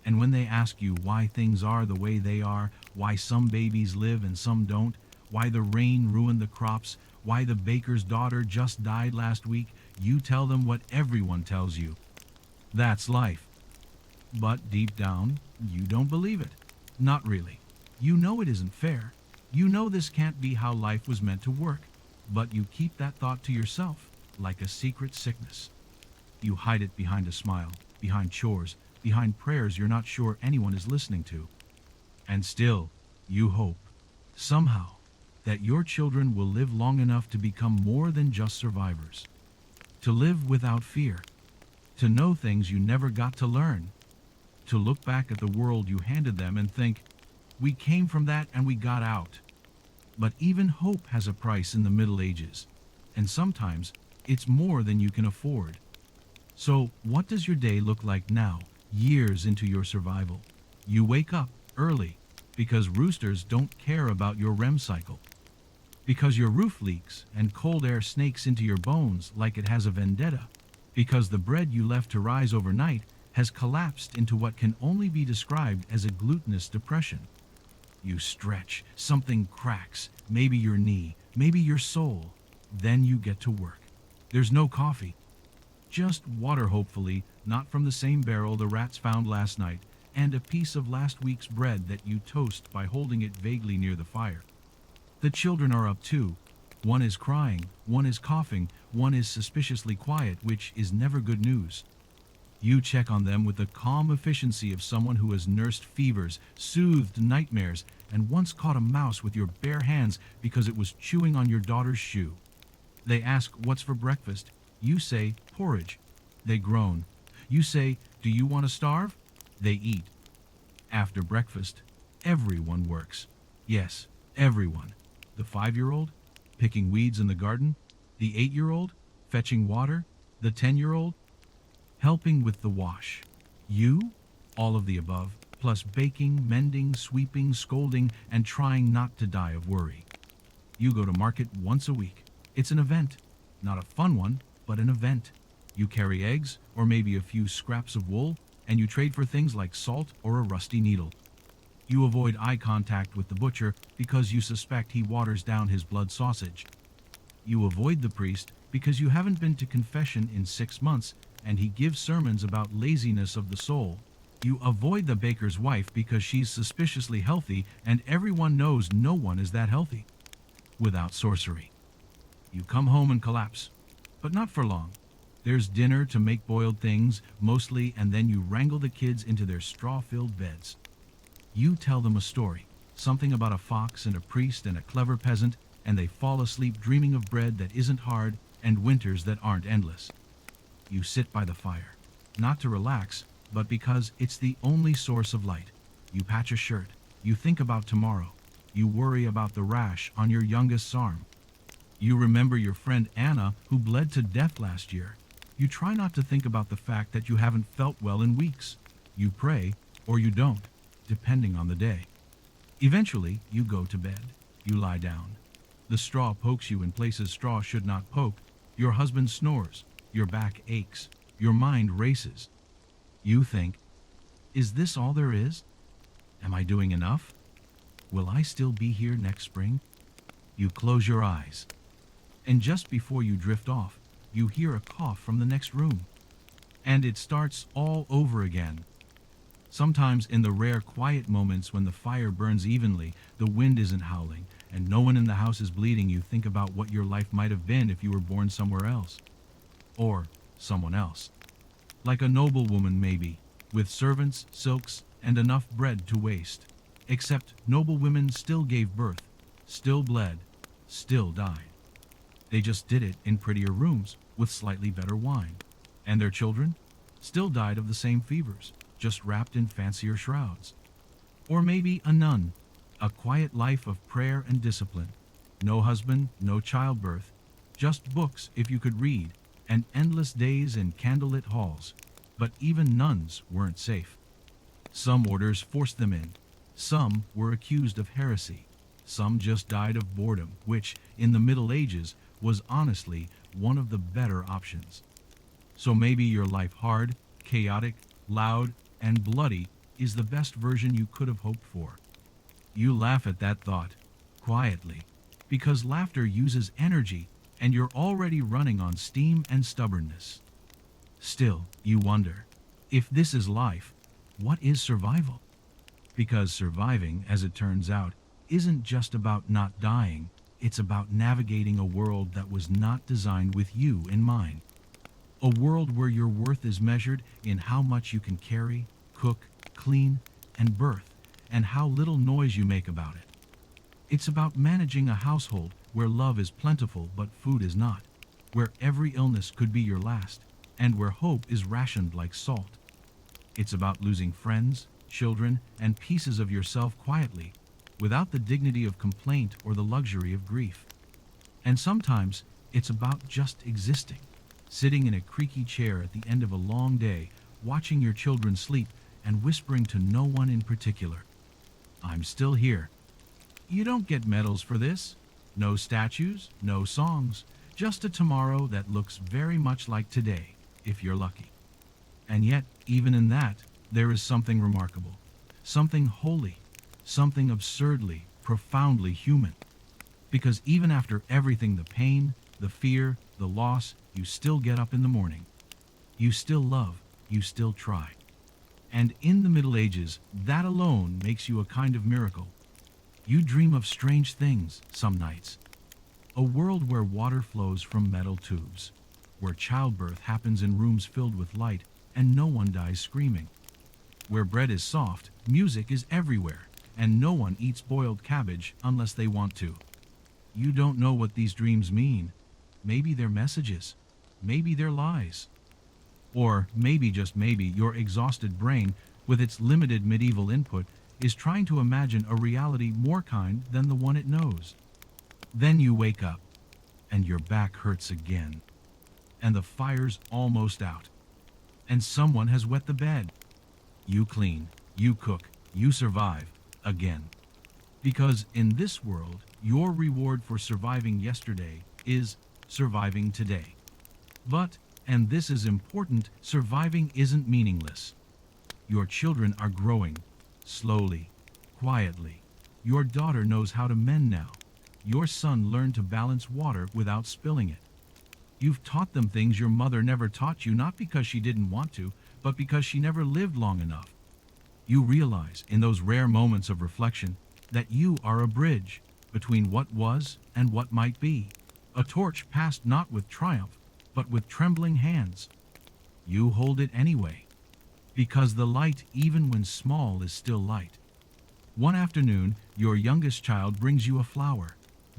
And when they ask you why things are the way they are, why some babies live and some don't, why the rain ruined the crops, why the baker's daughter just died last week, you tell them what everyone tells you. That's life. But deep down, you don't believe it. Not really. You know it isn't fair. You know this can't be how life was meant to work. But you keep that thought to yourself, like a secret sickness. You hide it behind a smile, behind chores, behind prayers you're not sure anyone is listening to. And still, you hope, somehow, that your children will live long enough to become more than just survivors. To live without fear. To know things you never got to learn. To look back at the world you handed them and think, we came from that and we got out. But even hope has a price in the Middle Ages. And sometimes, it's more than you can afford. So, what does your day look like now, years into your survival? You wake up early, because roosters don't care about your REM cycle. Because your roof leaks and cold air snakes into your bones like it has a vendetta. Because the bread you left to rise overnight has collapsed into what can only be described as a glutinous depression. You stretch, something cracks, maybe your knee, maybe your soul. Then you get to work. There's no coffee. Just water, hopefully, not from the same barrel the rats found last night, and a piece of last week's bread that you toast by holding it vaguely near the fire. The children are up too. One is crying, one is coughing, one is suspiciously quiet, which is never good news. You check on them with the calm efficiency of someone who has nursed fevers, soothed nightmares, and once caught a mouse with your bare hands because it was chewing on your daughter's shoe. They ask what's for breakfast. You say porridge. They groan. You say, do you want to starve? They eat. After breakfast, everyone works. Yes, everyone. The 5-year-old, picking weeds in the garden. The 8-year-old, fetching water. The 10-year-old, helping with the wash. You, all of the above, plus baking, mending, sweeping, scolding, and trying not to die of worry. You go to market once a week. It's an event. Not a fun one, but an event. You carry eggs, or maybe a few scraps of wool, and you trade for things like salt or a rusty needle. You avoid eye contact with the butcher because you suspect he waters down his blood sausage. You avoid the priest because you haven't been to confession in 6 months, and he gives sermons about laziness of the soul. You avoid the baker's wife because she's suspiciously healthy and everyone knows no one is that healthy. Without sorcery. You come home and collapse. But not for long. There's dinner to make boiled things, mostly, and then you wrangle the kids into their straw-filled beds. You tell them a story, something about a fox and a priest and a clever peasant, and they fall asleep dreaming of bread that isn't hard and winters that aren't endless. You sit by the fire, not to relax, but because it's the only source of light. You patch a shirt. You think about tomorrow. You worry about the rash on your youngest's arm. You remember your friend Anna who bled to death last year. You try not to think about the fact that you haven't felt well in weeks. You pray, or you don't, depending on the day. Eventually, you go to bed. You lie down. The straw pokes you in places straw should not poke. Your husband snores. Your back aches. Your mind races. You think, is this all there is? Am I doing enough? Will I still be here next spring? You close your eyes. And just before you drift off, you hear a cough from the next room. And it starts all over again. Sometimes in the rare quiet moments when the fire burns evenly, the wind isn't howling, and no one in the house is bleeding, you think about what your life might have been if you were born somewhere else. Or someone else. Like a noblewoman maybe, with servants, silks, and enough bread to waste. Except noblewomen still gave birth, still bled, still died. They just did it in prettier rooms, with slightly better wine. And their children still died of the same fevers, just wrapped in fancier shrouds. Or maybe a nun, a quiet life of prayer and discipline. No husband, no childbirth, just books if you could read, and endless days in candlelit halls. But even nuns weren't safe. Some orders forced them in. Some were accused of heresy. Some just died of boredom, which, in the Middle Ages, was honestly one of the better options. So maybe your life hard, chaotic, loud, and bloody is the best version you could have hoped for. You laugh at that thought, quietly, because laughter uses energy and you're already running on steam and stubbornness. Still, you wonder, if this is life, what is survival? Because surviving, as it turns out, isn't just about not dying, it's about navigating a world that was not designed with you in mind. A world where your worth is measured in how much you can carry, cook, clean, and birth, and how little noise you make about it. It's about managing a household where love is plentiful but food is not, where every illness could be your last, and where hope is rationed like salt. It's about losing friends, children, and pieces of yourself quietly, without the dignity of complaint or the luxury of grief. And sometimes it's about just existing, sitting in a creaky chair at the end of a long day, watching your children sleep and whispering to no one in particular, "I'm still here." You don't get medals for this. No statues, no songs, just a tomorrow that looks very much like today, if you're lucky. And yet, even in that, there is something remarkable, something holy, something absurdly, profoundly human. Because even after everything, the pain, the fear, the loss, you still get up in the morning. You still love, you still try. And in the Middle Ages, that alone makes you a kind of miracle. You dream of strange things some nights. A world where water flows from metal tubes, where childbirth happens in rooms filled with light and no one dies screaming, where bread is soft, music is everywhere, and no one eats boiled cabbage unless they want to. You don't know what these dreams mean. Maybe they're messages. Maybe they're lies. Or maybe, just maybe, your exhausted brain, with its limited medieval input, is trying to imagine a reality more kind than the one it knows. Then you wake up, and your back hurts again, and the fire's almost out, and someone has wet the bed. You clean, you cook, you survive, again. Because in this world, your reward for surviving yesterday is surviving today. But, and this is important, surviving isn't meaningless. Your children are growing, slowly, quietly. Your daughter knows how to mend now. Your son learned to balance water without spilling it. You've taught them things your mother never taught you, not because she didn't want to, but because she never lived long enough. You realize in those rare moments of reflection that you are a bridge between what was and what might be, a torch passed not with triumph, but with trembling hands. You hold it anyway, because the light, even when small, is still light. One afternoon, your youngest child brings you a flower,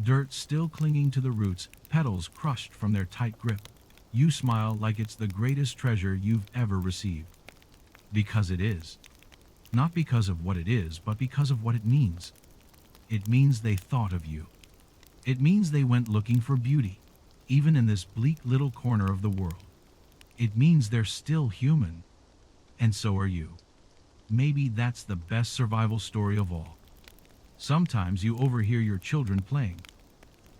dirt still clinging to the roots, petals crushed from their tight grip. You smile like it's the greatest treasure you've ever received. Because it is. Not because of what it is, but because of what it means. It means they thought of you. It means they went looking for beauty, even in this bleak little corner of the world. It means they're still human. And so are you. Maybe that's the best survival story of all. Sometimes you overhear your children playing,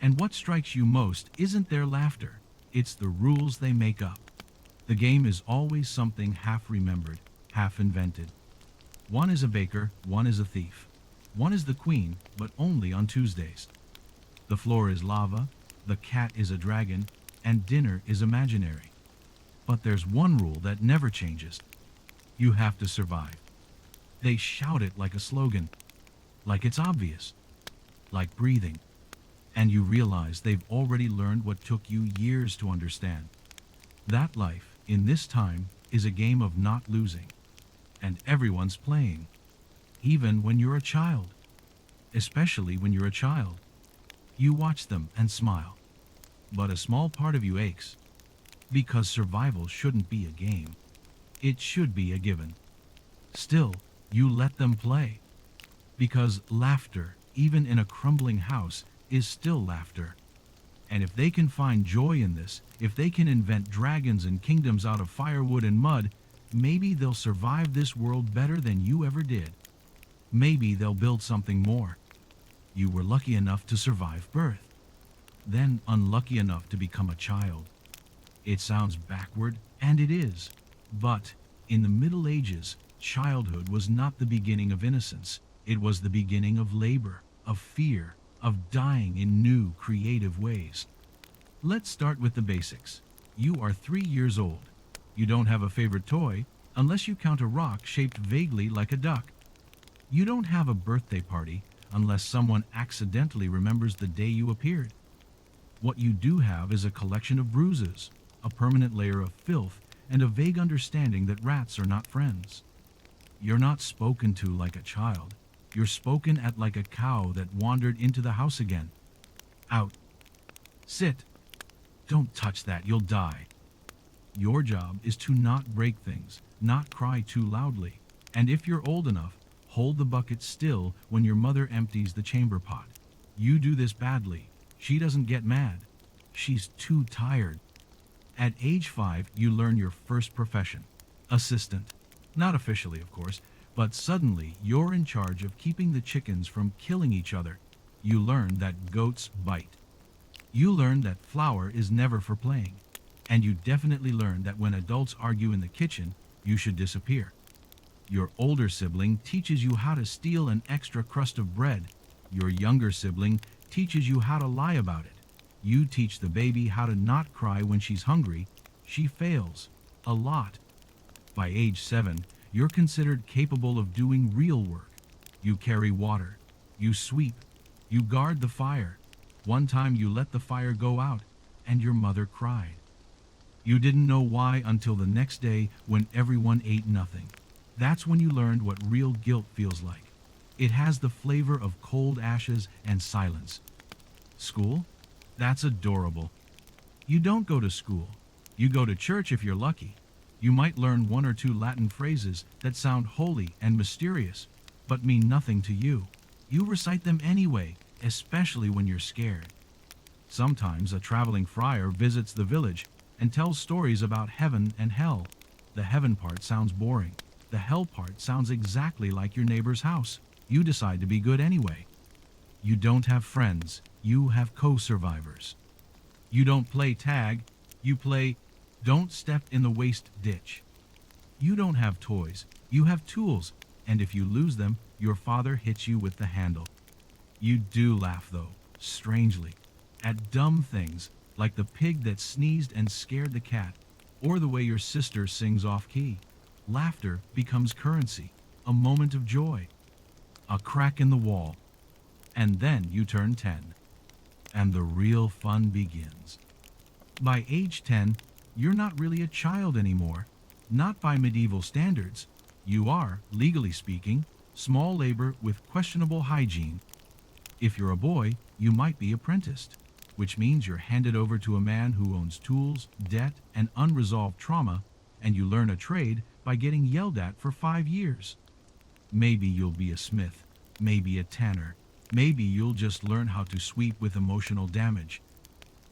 and what strikes you most isn't their laughter, it's the rules they make up. The game is always something half remembered, half invented. One is a baker, one is a thief. One is the queen, but only on Tuesdays. The floor is lava, the cat is a dragon, and dinner is imaginary. But there's one rule that never changes. You have to survive. They shout it like a slogan, like it's obvious, like breathing. And you realize they've already learned what took you years to understand. That life, in this time, is a game of not losing. And everyone's playing. Even when you're a child. Especially when you're a child. You watch them and smile. But a small part of you aches. Because survival shouldn't be a game. It should be a given. Still, you let them play. Because laughter, even in a crumbling house, is still laughter. And if they can find joy in this, if they can invent dragons and kingdoms out of firewood and mud, maybe they'll survive this world better than you ever did. Maybe they'll build something more. You were lucky enough to survive birth, then unlucky enough to become a child. It sounds backward, and it is. But in the Middle Ages, childhood was not the beginning of innocence. It was the beginning of labor, of fear, of dying in new, creative ways. Let's start with the basics. You are 3 years old. You don't have a favorite toy, unless you count a rock shaped vaguely like a duck. You don't have a birthday party, unless someone accidentally remembers the day you appeared. What you do have is a collection of bruises, a permanent layer of filth, and a vague understanding that rats are not friends. You're not spoken to like a child. You're spoken at like a cow that wandered into the house again. Out. Sit. Don't touch that, you'll die. Your job is to not break things, not cry too loudly, and if you're old enough, hold the bucket still when your mother empties the chamber pot. You do this badly. She doesn't get mad. She's too tired. At age 5, you learn your first profession. Assistant. Not officially, of course, but suddenly you're in charge of keeping the chickens from killing each other. You learn that goats bite. You learn that flour is never for playing. And you definitely learn that when adults argue in the kitchen, you should disappear. Your older sibling teaches you how to steal an extra crust of bread. Your younger sibling teaches you how to lie about it. You teach the baby how to not cry when she's hungry. She fails. A lot. By age 7, you're considered capable of doing real work. You carry water. You sweep. You guard the fire. One time you let the fire go out, and your mother cried. You didn't know why until the next day when everyone ate nothing. That's when you learned what real guilt feels like. It has the flavor of cold ashes and silence. School? That's adorable. You don't go to school. You go to church if you're lucky. You might learn 1 or 2 Latin phrases that sound holy and mysterious, but mean nothing to you. You recite them anyway, especially when you're scared. Sometimes a traveling friar visits the village and tells stories about heaven and hell. The heaven part sounds boring. The hell part sounds exactly like your neighbor's house. You decide to be good anyway. You don't have friends. You have co-survivors. You don't play tag. You play don't step in the waste ditch. You don't have toys. You have tools. And if you lose them, your father hits you with the handle. You do laugh, though, strangely, at dumb things like the pig that sneezed and scared the cat, or the way your sister sings off-key. Laughter becomes currency. a moment of joy, a crack in the wall, and then you turn 10. And the real fun begins. By age 10, you're not really a child anymore. Not by medieval standards. You are, legally speaking, small labor with questionable hygiene. If you're a boy, you might be apprenticed, which means you're handed over to a man who owns tools, debt, and unresolved trauma, and you learn a trade by getting yelled at for 5 years. Maybe you'll be a smith, maybe a tanner, maybe you'll just learn how to sweep with emotional damage.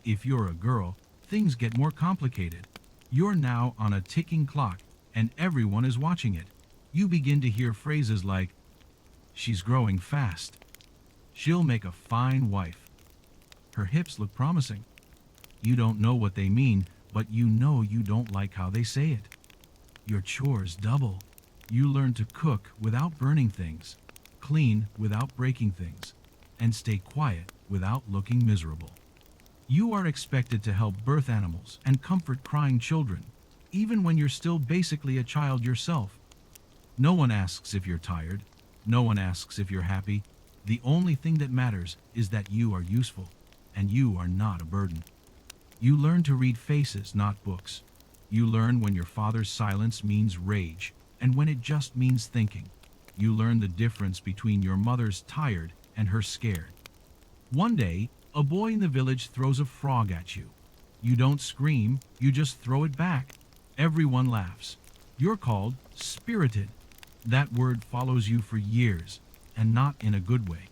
If you're a girl, things get more complicated. You're now on a ticking clock, and everyone is watching it. You begin to hear phrases like, "She's growing fast. She'll make a fine wife. Her hips look promising." You don't know what they mean, but you know you don't like how they say it. Your chores double. You learn to cook without burning things, clean without breaking things, and stay quiet without looking miserable. You are expected to help birth animals and comfort crying children, even when you're still basically a child yourself. No one asks if you're tired. No one asks if you're happy. The only thing that matters is that you are useful, and you are not a burden. You learn to read faces, not books. You learn when your father's silence means rage, and when it just means thinking. You learn the difference between your mother's tired and her scared. One day, a boy in the village throws a frog at you. You don't scream, you just throw it back. Everyone laughs. You're called spirited. That word follows you for years, and not in a good way.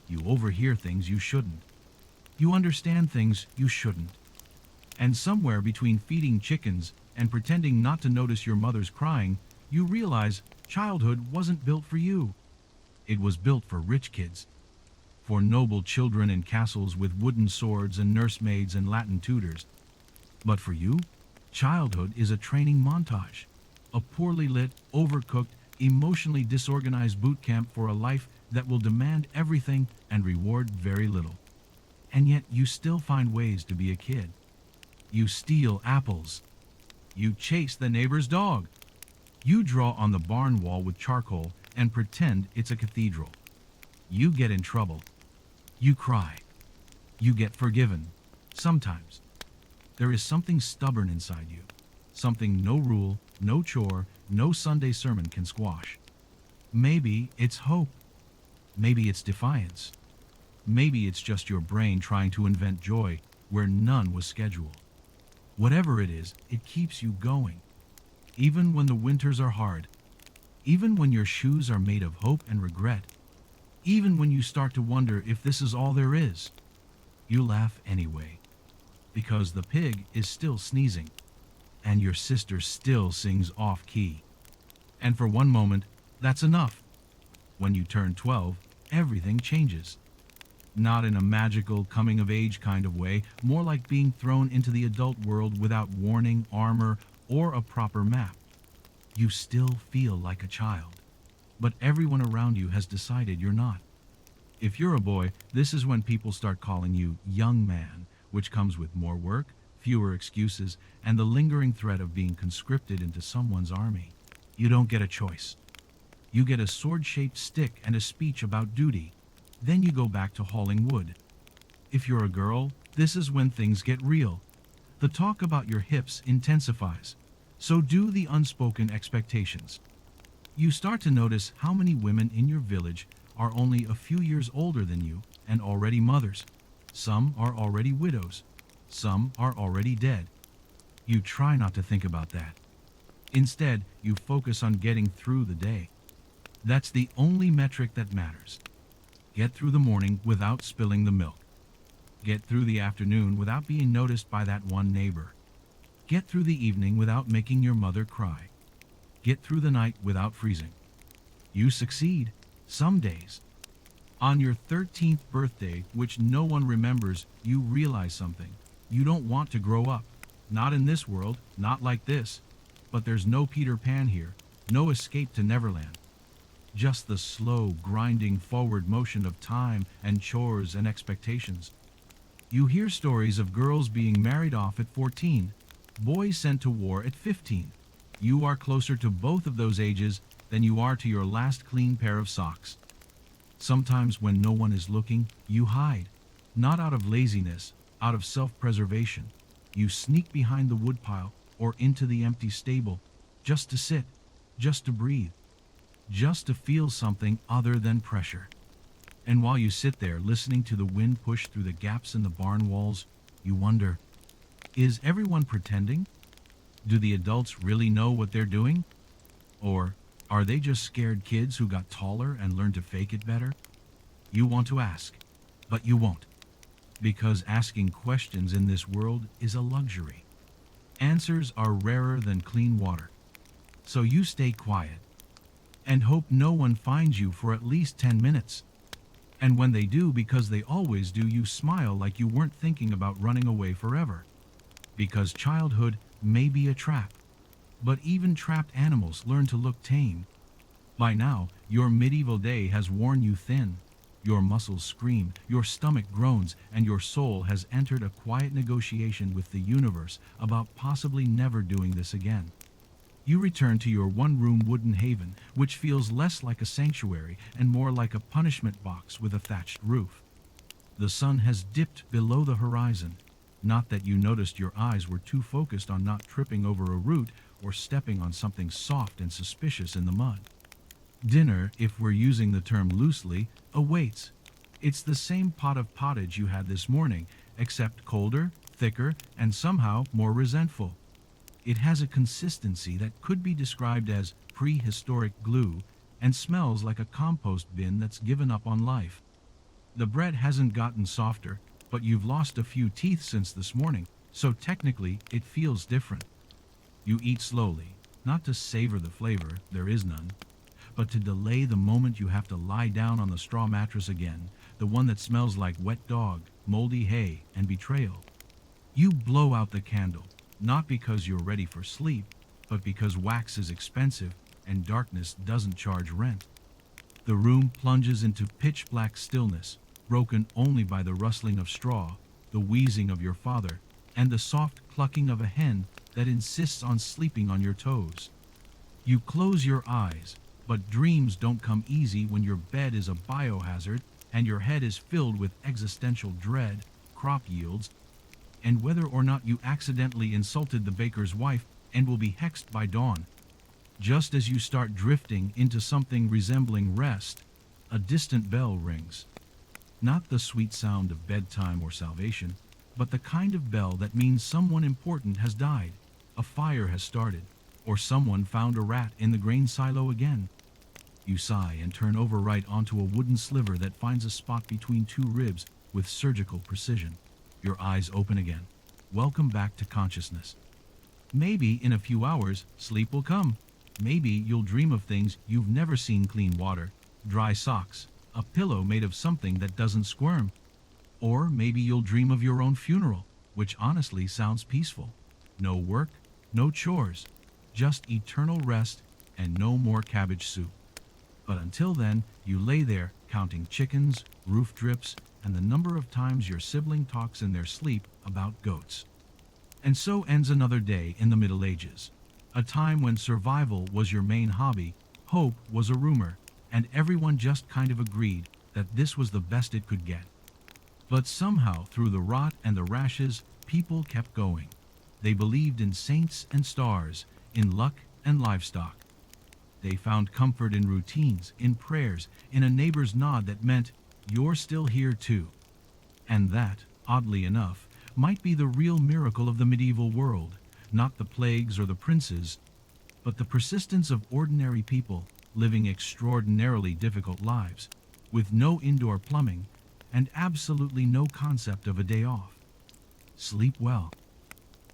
You overhear things you shouldn't. You understand things you shouldn't. And somewhere between feeding chickens and pretending not to notice your mother's crying, you realize childhood wasn't built for you. It was built for rich kids. For noble children in castles with wooden swords and nursemaids and Latin tutors. But for you, childhood is a training montage. A poorly lit, overcooked, emotionally disorganized boot camp for a life that will demand everything and reward very little. And yet you still find ways to be a kid. You steal apples. You chase the neighbor's dog. You draw on the barn wall with charcoal and pretend it's a cathedral. You get in trouble. You cry. You get forgiven. Sometimes. There is something stubborn inside you. Something no rule, no chore, no Sunday sermon can squash. Maybe it's hope. Maybe it's defiance. Maybe it's just your brain trying to invent joy where none was scheduled. Whatever it is, it keeps you going. Even when the winters are hard. Even when your shoes are made of hope and regret. Even when you start to wonder if this is all there is. You laugh anyway. Because the pig is still sneezing. And your sister still sings off key. And for one moment, that's enough. When you turn 12, everything changes. Not in a magical coming-of-age kind of way, more like being thrown into the adult world without warning, armor, or a proper map. You still feel like a child. But everyone around you has decided you're not. If you're a boy, this is when people start calling you young man, which comes with more work, fewer excuses, and the lingering threat of being conscripted into someone's army. You don't get a choice. You get a sword-shaped stick and a speech about duty. Then you go back to hauling wood. If you're a girl, this is when things get real. The talk about your hips intensifies. So do the unspoken expectations. You start to notice how many women in your village are only a few years older than you and already mothers. Some are already widows. Some are already dead. You try not to think about that. Instead, you focus on getting through the day. That's the only metric that matters. Get through the morning without spilling the milk. Get through the afternoon without being noticed by that one neighbor. Get through the evening without making your mother cry. Get through the night without freezing. You succeed, some days. On your 13th birthday, which no one remembers, you realize something. You don't want to grow up. Not in this world, not like this. But there's no Peter Pan here, no escape to Neverland. Just the slow, grinding forward motion of time and chores and expectations. You hear stories of girls being married off at 14, boys sent to war at 15, You are closer to both of those ages than you are to your last clean pair of socks. Sometimes when no one is looking, you hide. Not out of laziness, out of self-preservation. You sneak behind the woodpile or into the empty stable, just to sit, just to breathe, just to feel something other than pressure. And while you sit there listening to the wind push through the gaps in the barn walls, you wonder, is everyone pretending? Do the adults really know what they're doing? Or are they just scared kids who got taller and learned to fake it better? You want to ask, but you won't. Because asking questions in this world is a luxury. Answers are rarer than clean water. So you stay quiet and hope no one finds you for at least 10 minutes. And when they do, because they always do, you smile like you weren't thinking about running away forever. Because childhood may be a trap, but even trapped animals learn to look tame. By now, your medieval day has worn you thin. Your muscles scream, your stomach groans, and your soul has entered a quiet negotiation with the universe about possibly never doing this again. You return to your one-room wooden haven, which feels less like a sanctuary and more like a punishment box with a thatched roof. The sun has dipped below the horizon. Not that you noticed your eyes were too focused on not tripping over a root or stepping on something soft and suspicious in the mud. Dinner, if we're using the term loosely, awaits. It's the same pot of pottage you had this morning, except colder, thicker, and somehow more resentful. It has a consistency that could be described as prehistoric glue and smells like a compost bin that's given up on life. The bread hasn't gotten softer, but you've lost a few teeth since this morning, so technically it feels different. You eat slowly, not to savor the flavor, there is none, but to delay the moment you have to lie down on the straw mattress again, the one that smells like wet dog, moldy hay, and betrayal. You blow out the candle, not because you're ready for sleep, but because wax is expensive and darkness doesn't charge rent. The room plunges into pitch-black stillness, broken only by the rustling of straw, the wheezing of your father, and the soft clucking of a hen that insists on sleeping on your toes. You close your eyes, but dreams don't come easy when your bed is a biohazard and your head is filled with existential dread, crop yields, and whether or not you accidentally insulted the baker's wife and will be hexed by dawn. Just as you start drifting into something resembling rest, a distant bell rings. Not the sweet sound of bedtime or salvation, but the kind of bell that means someone important has died, a fire has started, or someone found a rat in the grain silo again. You sigh and turn over right onto a wooden sliver that finds a spot between two ribs with surgical precision. Your eyes open again. Welcome back to consciousness. Maybe in a few hours, sleep will come. Maybe you'll dream of things you've never seen: clean water, dry socks, a pillow made of something that doesn't squirm. Or maybe you'll dream of your own funeral, which honestly sounds peaceful. No work, no chores, just eternal rest and no more cabbage soup. But until then, you lay there counting chickens, roof drips, and the number of times your sibling talks in their sleep about goats. And so ends another day in the Middle Ages, a time when survival was your main hobby, hope was a rumor, and everyone just kind of agreed that this was the best it could get. But somehow, through the rot and the rashes, people kept going. They believed in saints and stars, in luck and livestock. They found comfort in routines, in prayers, in a neighbor's nod that meant, "You're still here too." And that, oddly enough, might be the real miracle of the medieval world, not the plagues or the princes, but the persistence of ordinary people living extraordinarily difficult lives, with no indoor plumbing, and absolutely no concept of a day off. Sleep well.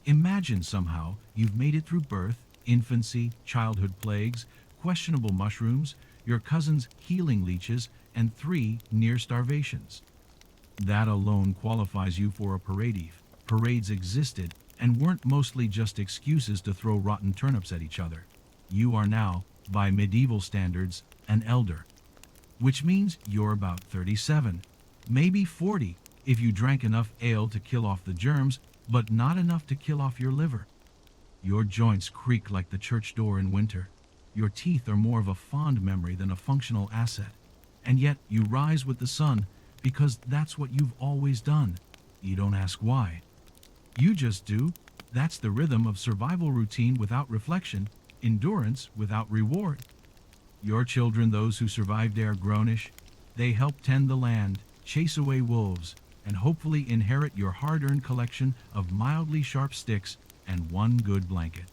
Imagine somehow you've made it through birth, infancy, childhood plagues, questionable mushrooms, your cousin's healing leeches, and 3 near starvations. That alone qualifies you for a parade. Parades existed and weren't mostly just excuses to throw rotten turnips at each other. You are now, by medieval standards, an elder. Which means you're about 37, maybe 40, if you drank enough ale to kill off the germs, but not enough to kill off your liver. Your joints creak like the church door in winter. Your teeth are more of a fond memory than a functional asset. And yet you rise with the sun because that's what you've always done. You don't ask why. You just do. That's the rhythm of survival routine without reflection, endurance without reward. Your children, those who survived, are grownish. They help tend the land, chase away wolves, and hopefully inherit your hard-earned collection of mildly sharp sticks and one good blanket.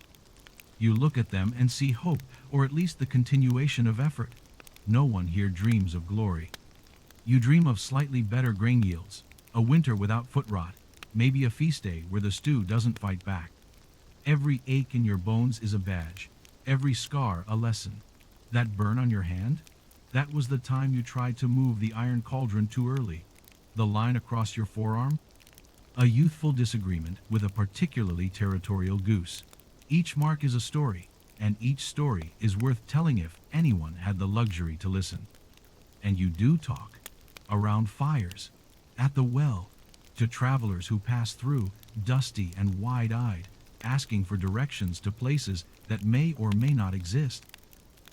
You look at them and see hope, or at least the continuation of effort. No one here dreams of glory. You dream of slightly better grain yields, a winter without foot rot, maybe a feast day where the stew doesn't fight back. Every ache in your bones is a badge, every scar a lesson. That burn on your hand? That was the time you tried to move the iron cauldron too early. The line across your forearm? A youthful disagreement with a particularly territorial goose. Each mark is a story, and each story is worth telling if anyone had the luxury to listen. And you do talk. Around fires, at the well, to travelers who pass through, dusty and wide-eyed, asking for directions to places that may or may not exist.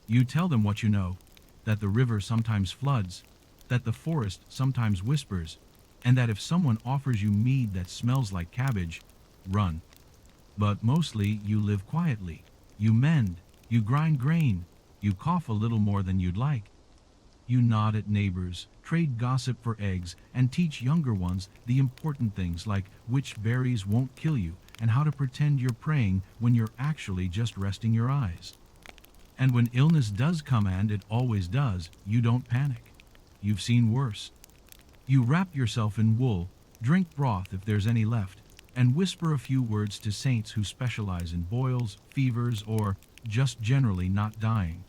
You tell them what you know, that the river sometimes floods, that the forest sometimes whispers, and that if someone offers you mead that smells like cabbage, run. But mostly you live quietly. You mend, you grind grain, you cough a little more than you'd like. You nod at neighbors, trade gossip for eggs, and teach younger ones the important things like which berries won't kill you and how to pretend you're praying when you're actually just resting your eyes. And when illness does come, and it always does, you don't panic. You've seen worse. You wrap yourself in wool, drink broth if there's any left, and whisper a few words to saints who specialize in boils, fevers, or just generally not dying.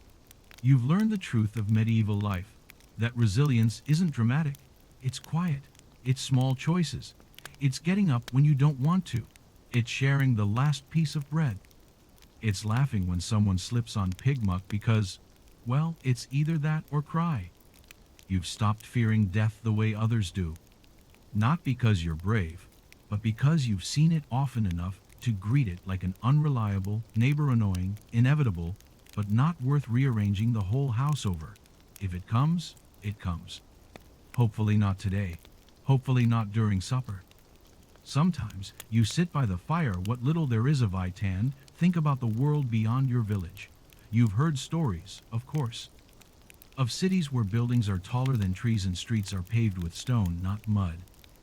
You've learned the truth of medieval life, that resilience isn't dramatic, it's quiet, it's small choices, it's getting up when you don't want to, it's sharing the last piece of bread, it's laughing when someone slips on pig muck because, well, it's either that or cry. You've stopped fearing death the way others do, not because you're brave, but because you've seen it often enough to greet it like an unreliable, neighbor-annoying, inevitable, but not worth rearranging the whole house over. If it comes, it comes. Hopefully not today. Hopefully not during supper. Sometimes you sit by the fire, what little there is of it, and think about the world beyond your village. You've heard stories, of course, of cities where buildings are taller than trees and streets are paved with stone, not mud.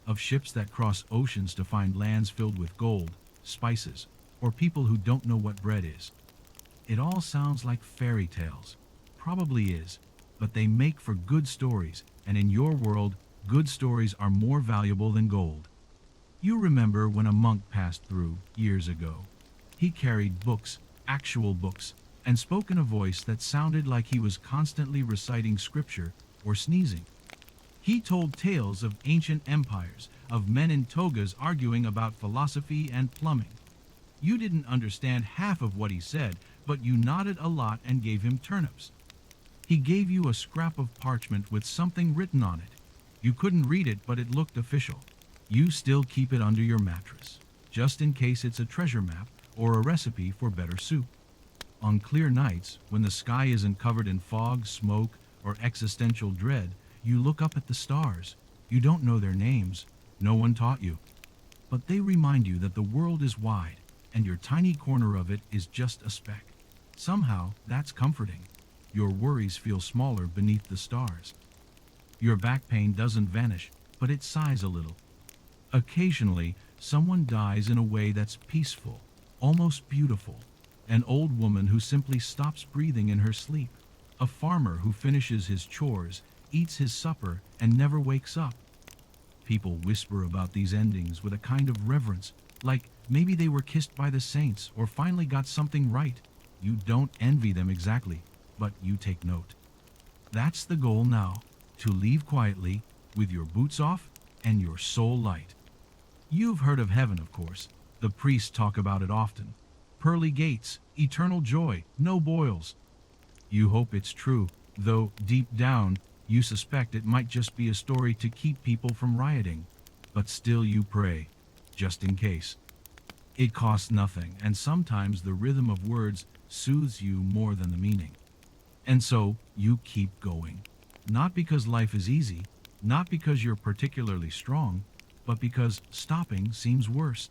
Of ships that cross oceans to find lands filled with gold, spices, or people who don't know what bread is. It all sounds like fairy tales. Probably is, but they make for good stories, and in your world, good stories are more valuable than gold. You remember when a monk passed through, years ago. He carried books, actual books, and spoke in a voice that sounded like he was constantly reciting scripture or sneezing. He told tales of ancient empires, of men in togas arguing about philosophy and plumbing. You didn't understand half of what he said, but you nodded a lot and gave him turnips. He gave you a scrap of parchment with something written on it. You couldn't read it, but it looked official. You still keep it under your mattress, just in case it's a treasure map or a recipe for better soup. On clear nights, when the sky isn't covered in fog, smoke, or existential dread, you look up at the stars. You don't know their names. No one taught you. But they remind you that the world is wide, and your tiny corner of it is just a speck. Somehow, that's comforting. Your worries feel smaller beneath the stars. Your back pain doesn't vanish, but it sighs a little. Occasionally, someone dies in a way that's peaceful, almost beautiful. An old woman who simply stops breathing in her sleep. A farmer who finishes his chores, eats his supper, and never wakes up. People whisper about these endings with a kind of reverence, like maybe they were kissed by the saints or finally got something right. You don't envy them exactly, but you take note. That's the goal now, to leave quietly, with your boots off and your soul light. You've heard of heaven, of course. The priests talk about it often. Pearly gates, eternal joy, no boils. You hope it's true, though deep down, you suspect it might just be a story to keep people from rioting. But still you pray, just in case. It costs nothing, and sometimes the rhythm of words soothes you more than the meaning. And so, you keep going. Not because life is easy, not because you're particularly strong, but because stopping seems worse.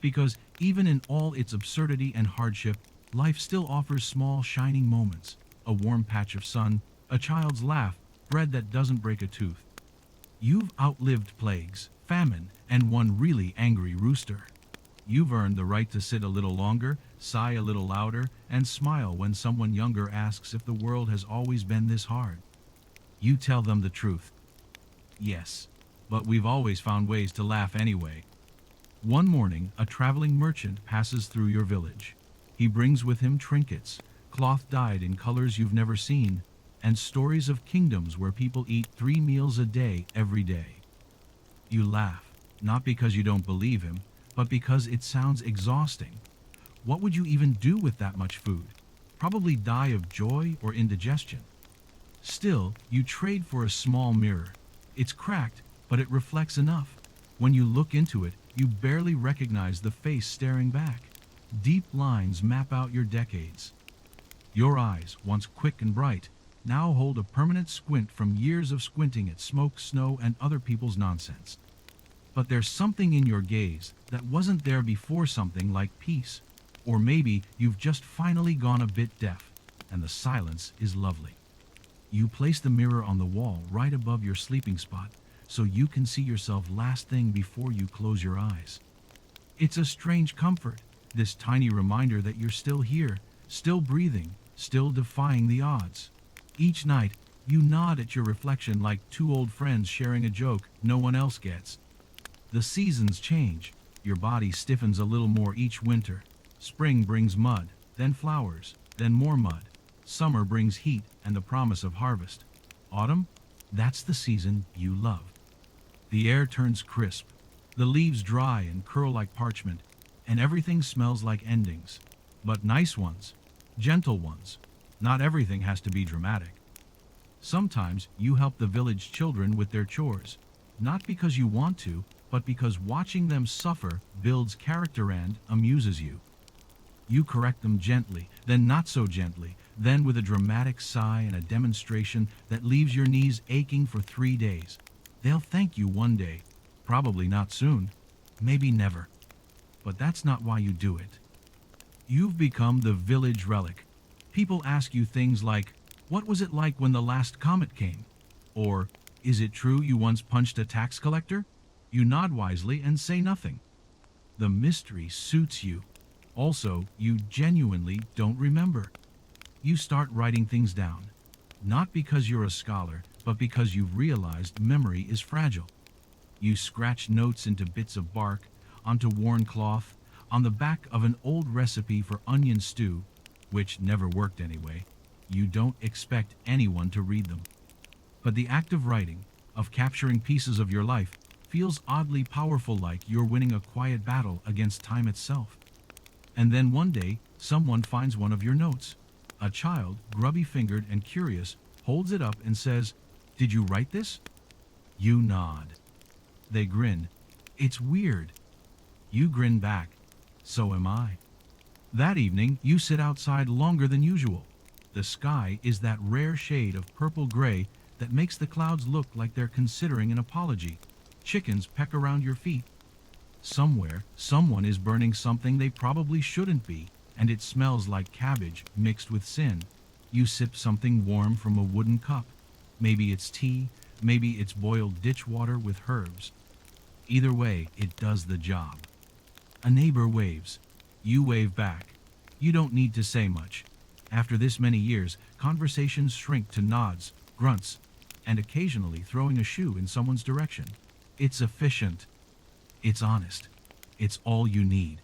Because even in all its absurdity and hardship, life still offers small shining moments. A warm patch of sun, a child's laugh, bread that doesn't break a tooth. You've outlived plagues, famine, and one really angry rooster. You've earned the right to sit a little longer, sigh a little louder, and smile when someone younger asks if the world has always been this hard. You tell them the truth. Yes, but we've always found ways to laugh anyway. One morning, a traveling merchant passes through your village. He brings with him trinkets, cloth dyed in colors you've never seen, and stories of kingdoms where people eat 3 meals a day every day. You laugh, not because you don't believe him, but because it sounds exhausting. What would you even do with that much food? Probably die of joy or indigestion. Still, you trade for a small mirror. It's cracked, but it reflects enough. When you look into it, you barely recognize the face staring back. Deep lines map out your decades. Your eyes, once quick and bright, now hold a permanent squint from years of squinting at smoke, snow, and other people's nonsense. But there's something in your gaze that wasn't there before, something like peace. Or maybe you've just finally gone a bit deaf, and the silence is lovely. You place the mirror on the wall right above your sleeping spot, so you can see yourself last thing before you close your eyes. It's a strange comfort, this tiny reminder that you're still here, still breathing, still defying the odds. Each night, you nod at your reflection like two old friends sharing a joke no one else gets. The seasons change. Your body stiffens a little more each winter. Spring brings mud, then flowers, then more mud. Summer brings heat and the promise of harvest. Autumn? That's the season you love. The air turns crisp. The leaves dry and curl like parchment, and everything smells like endings. But nice ones, gentle ones. Not everything has to be dramatic. Sometimes you help the village children with their chores, not because you want to, but because watching them suffer builds character and amuses you. You correct them gently, then not so gently, then with a dramatic sigh and a demonstration that leaves your knees aching for 3 days. They'll thank you one day, probably not soon, maybe never. But that's not why you do it. You've become the village relic. People ask you things like, "What was it like when the last comet came?" Or, "Is it true you once punched a tax collector?" You nod wisely and say nothing. The mystery suits you. Also, you genuinely don't remember. You start writing things down. Not because you're a scholar, but because you've realized memory is fragile. You scratch notes into bits of bark, onto worn cloth, on the back of an old recipe for onion stew, which never worked anyway. You don't expect anyone to read them. But the act of writing, of capturing pieces of your life, feels oddly powerful, like you're winning a quiet battle against time itself. And then one day, someone finds one of your notes. A child, grubby-fingered and curious, holds it up and says, "Did you write this?" You nod. They grin. "It's weird." You grin back. "So am I." That evening, you sit outside longer than usual. The sky is that rare shade of purple-gray that makes the clouds look like they're considering an apology. Chickens peck around your feet. Somewhere, someone is burning something they probably shouldn't be, and it smells like cabbage mixed with sin. You sip something warm from a wooden cup. Maybe it's tea, maybe it's boiled ditch water with herbs. Either way, it does the job. A neighbor waves. You wave back. You don't need to say much. After this many years, conversations shrink to nods, grunts, and occasionally throwing a shoe in someone's direction. It's efficient. It's honest. It's all you need.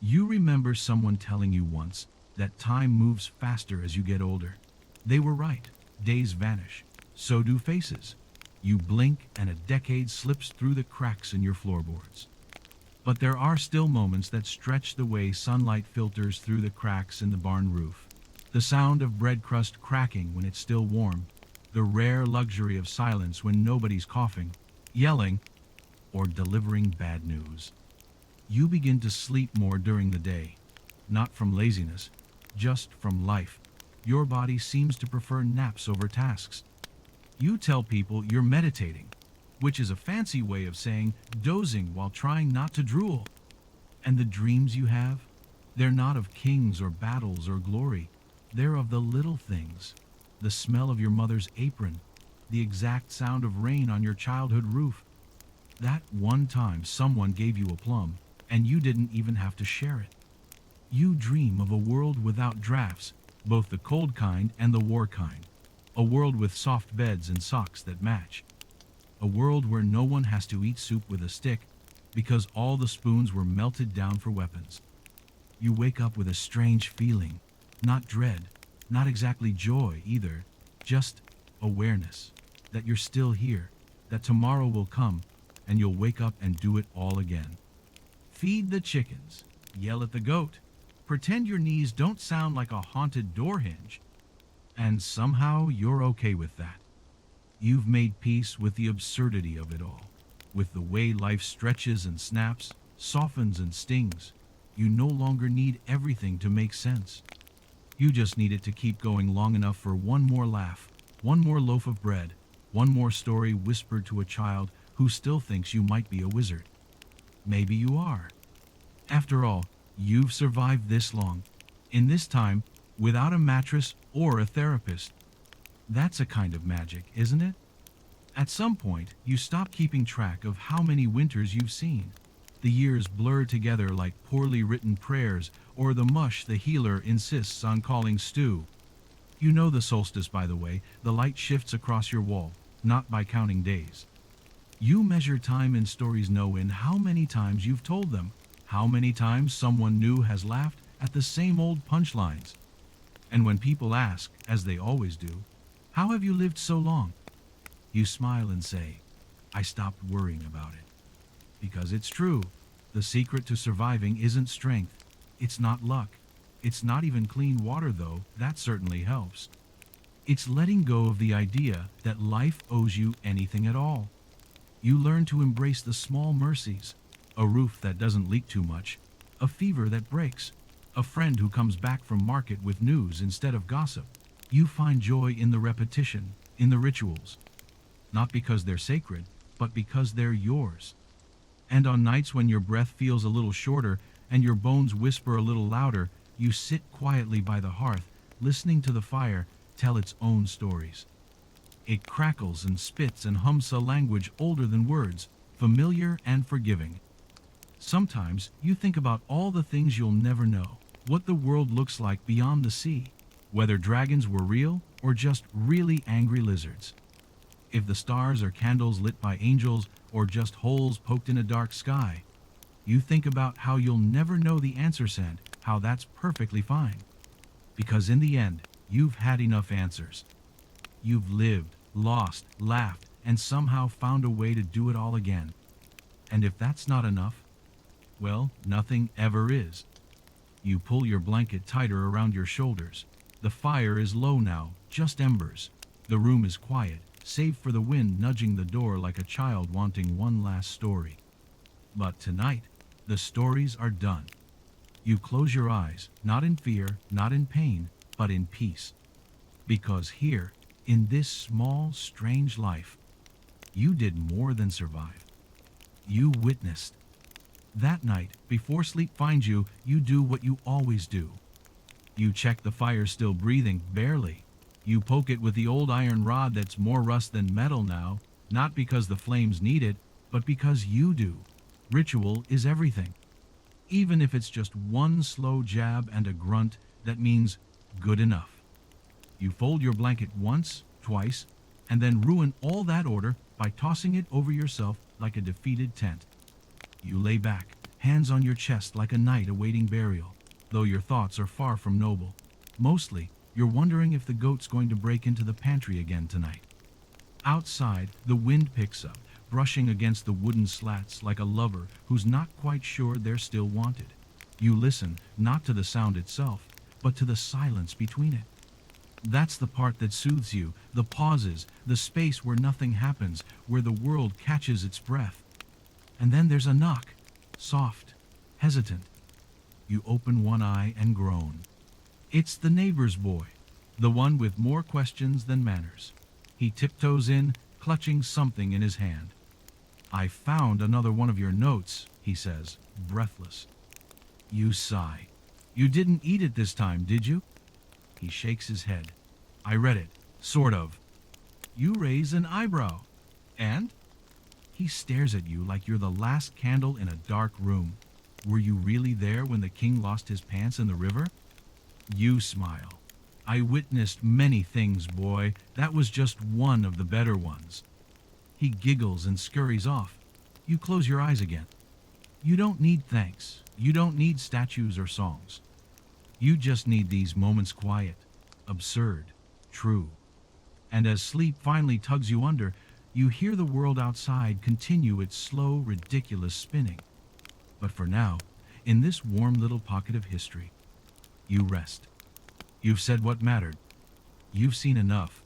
You remember someone telling you once that time moves faster as you get older. They were right. Days vanish. So do faces. You blink and a decade slips through the cracks in your floorboards. But there are still moments that stretch the way sunlight filters through the cracks in the barn roof. The sound of bread crust cracking when it's still warm. The rare luxury of silence when nobody's coughing, yelling, or delivering bad news. You begin to sleep more during the day. Not from laziness, just from life. Your body seems to prefer naps over tasks. You tell people you're meditating, which is a fancy way of saying dozing while trying not to drool. And the dreams you have? They're not of kings or battles or glory. They're of the little things. The smell of your mother's apron, the exact sound of rain on your childhood roof. That one time someone gave you a plum, and you didn't even have to share it. You dream of a world without drafts, both the cold kind and the war kind. A world with soft beds and socks that match. A world where no one has to eat soup with a stick because all the spoons were melted down for weapons. You wake up with a strange feeling, not dread, not exactly joy either, just awareness that you're still here, that tomorrow will come, and you'll wake up and do it all again. Feed the chickens, yell at the goat, pretend your knees don't sound like a haunted door hinge, and somehow you're okay with that. You've made peace with the absurdity of it all, with the way life stretches and snaps, softens and stings. You no longer need everything to make sense. You just need it to keep going long enough for one more laugh, one more loaf of bread, one more story whispered to a child who still thinks you might be a wizard. Maybe you are. After all, you've survived this long, in this time, without a mattress or a therapist. That's a kind of magic, isn't it? At some point, you stop keeping track of how many winters you've seen. The years blur together like poorly written prayers or the mush the healer insists on calling stew. You know the solstice, by the way, the light shifts across your wall, not by counting days. You measure time in stories know in how many times you've told them, how many times someone new has laughed at the same old punchlines. And when people ask, as they always do, how have you lived so long? You smile and say, I stopped worrying about it. Because it's true. The secret to surviving isn't strength. It's not luck. It's not even clean water, though. That certainly helps. It's letting go of the idea that life owes you anything at all. You learn to embrace the small mercies. A roof that doesn't leak too much. A fever that breaks. A friend who comes back from market with news instead of gossip. You find joy in the repetition, in the rituals. Not because they're sacred, but because they're yours. And on nights when your breath feels a little shorter and your bones whisper a little louder, you sit quietly by the hearth, listening to the fire tell its own stories. It crackles and spits and hums a language older than words, familiar and forgiving. Sometimes you think about all the things you'll never know, what the world looks like beyond the sea, whether dragons were real or just really angry lizards. If the stars are candles lit by angels or just holes poked in a dark sky. You think about how you'll never know the answers and how that's perfectly fine. Because in the end, you've had enough answers. You've lived, lost, laughed, and somehow found a way to do it all again. And if that's not enough, well, nothing ever is. You pull your blanket tighter around your shoulders. The fire is low now, just embers. The room is quiet, save for the wind nudging the door like a child wanting one last story. But tonight, the stories are done. You close your eyes, not in fear, not in pain, but in peace. Because here, in this small, strange life, you did more than survive. You witnessed. That night, before sleep finds you, you do what you always do. You check the fire still breathing, barely. You poke it with the old iron rod that's more rust than metal now, not because the flames need it, but because you do. Ritual is everything. Even if it's just one slow jab and a grunt, that means good enough. You fold your blanket once, twice, and then ruin all that order by tossing it over yourself like a defeated tent. You lay back, hands on your chest like a knight awaiting burial, though your thoughts are far from noble. Mostly, you're wondering if the goat's going to break into the pantry again tonight. Outside, the wind picks up, brushing against the wooden slats like a lover who's not quite sure they're still wanted. You listen, not to the sound itself, but to the silence between it. That's the part that soothes you, the pauses, the space where nothing happens, where the world catches its breath. And then there's a knock, soft, hesitant. You open one eye and groan. It's the neighbor's boy, the one with more questions than manners. He tiptoes in, clutching something in his hand. "I found another one of your notes," he says, breathless. You sigh. "You didn't eat it this time, did you?" He shakes his head. "I read it, sort of." You raise an eyebrow. "And?" He stares at you like you're the last candle in a dark room. "Were you really there when the king lost his pants in the river?" You smile. "I witnessed many things, boy. That was just one of the better ones." He giggles and scurries off. You close your eyes again. You don't need thanks. You don't need statues or songs. You just need these moments quiet, absurd, true. And as sleep finally tugs you under, you hear the world outside continue its slow, ridiculous spinning. But for now, in this warm little pocket of history, you rest. You've said what mattered. You've seen enough.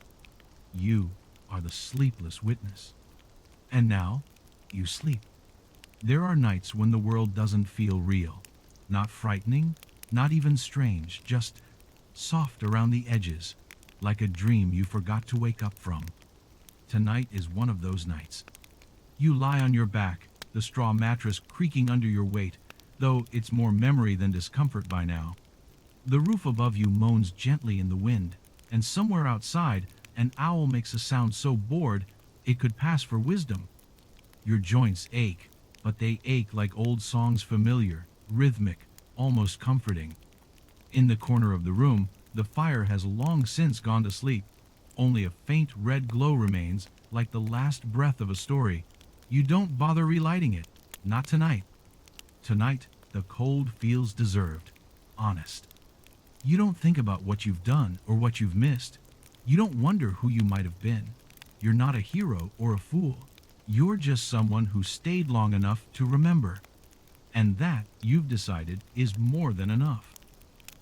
You are the sleepless witness. And now, you sleep. There are nights when the world doesn't feel real. Not frightening, not even strange, just soft around the edges, like a dream you forgot to wake up from. Tonight is one of those nights. You lie on your back, the straw mattress creaking under your weight, though it's more memory than discomfort by now. The roof above you moans gently in the wind, and somewhere outside, an owl makes a sound so bored it could pass for wisdom. Your joints ache, but they ache like old songs, familiar, rhythmic, almost comforting. In the corner of the room, the fire has long since gone to sleep. Only a faint red glow remains, like the last breath of a story. You don't bother relighting it. Not tonight. Tonight, the cold feels deserved. Honest. You don't think about what you've done or what you've missed. You don't wonder who you might have been. You're not a hero or a fool. You're just someone who stayed long enough to remember. And that, you've decided, is more than enough.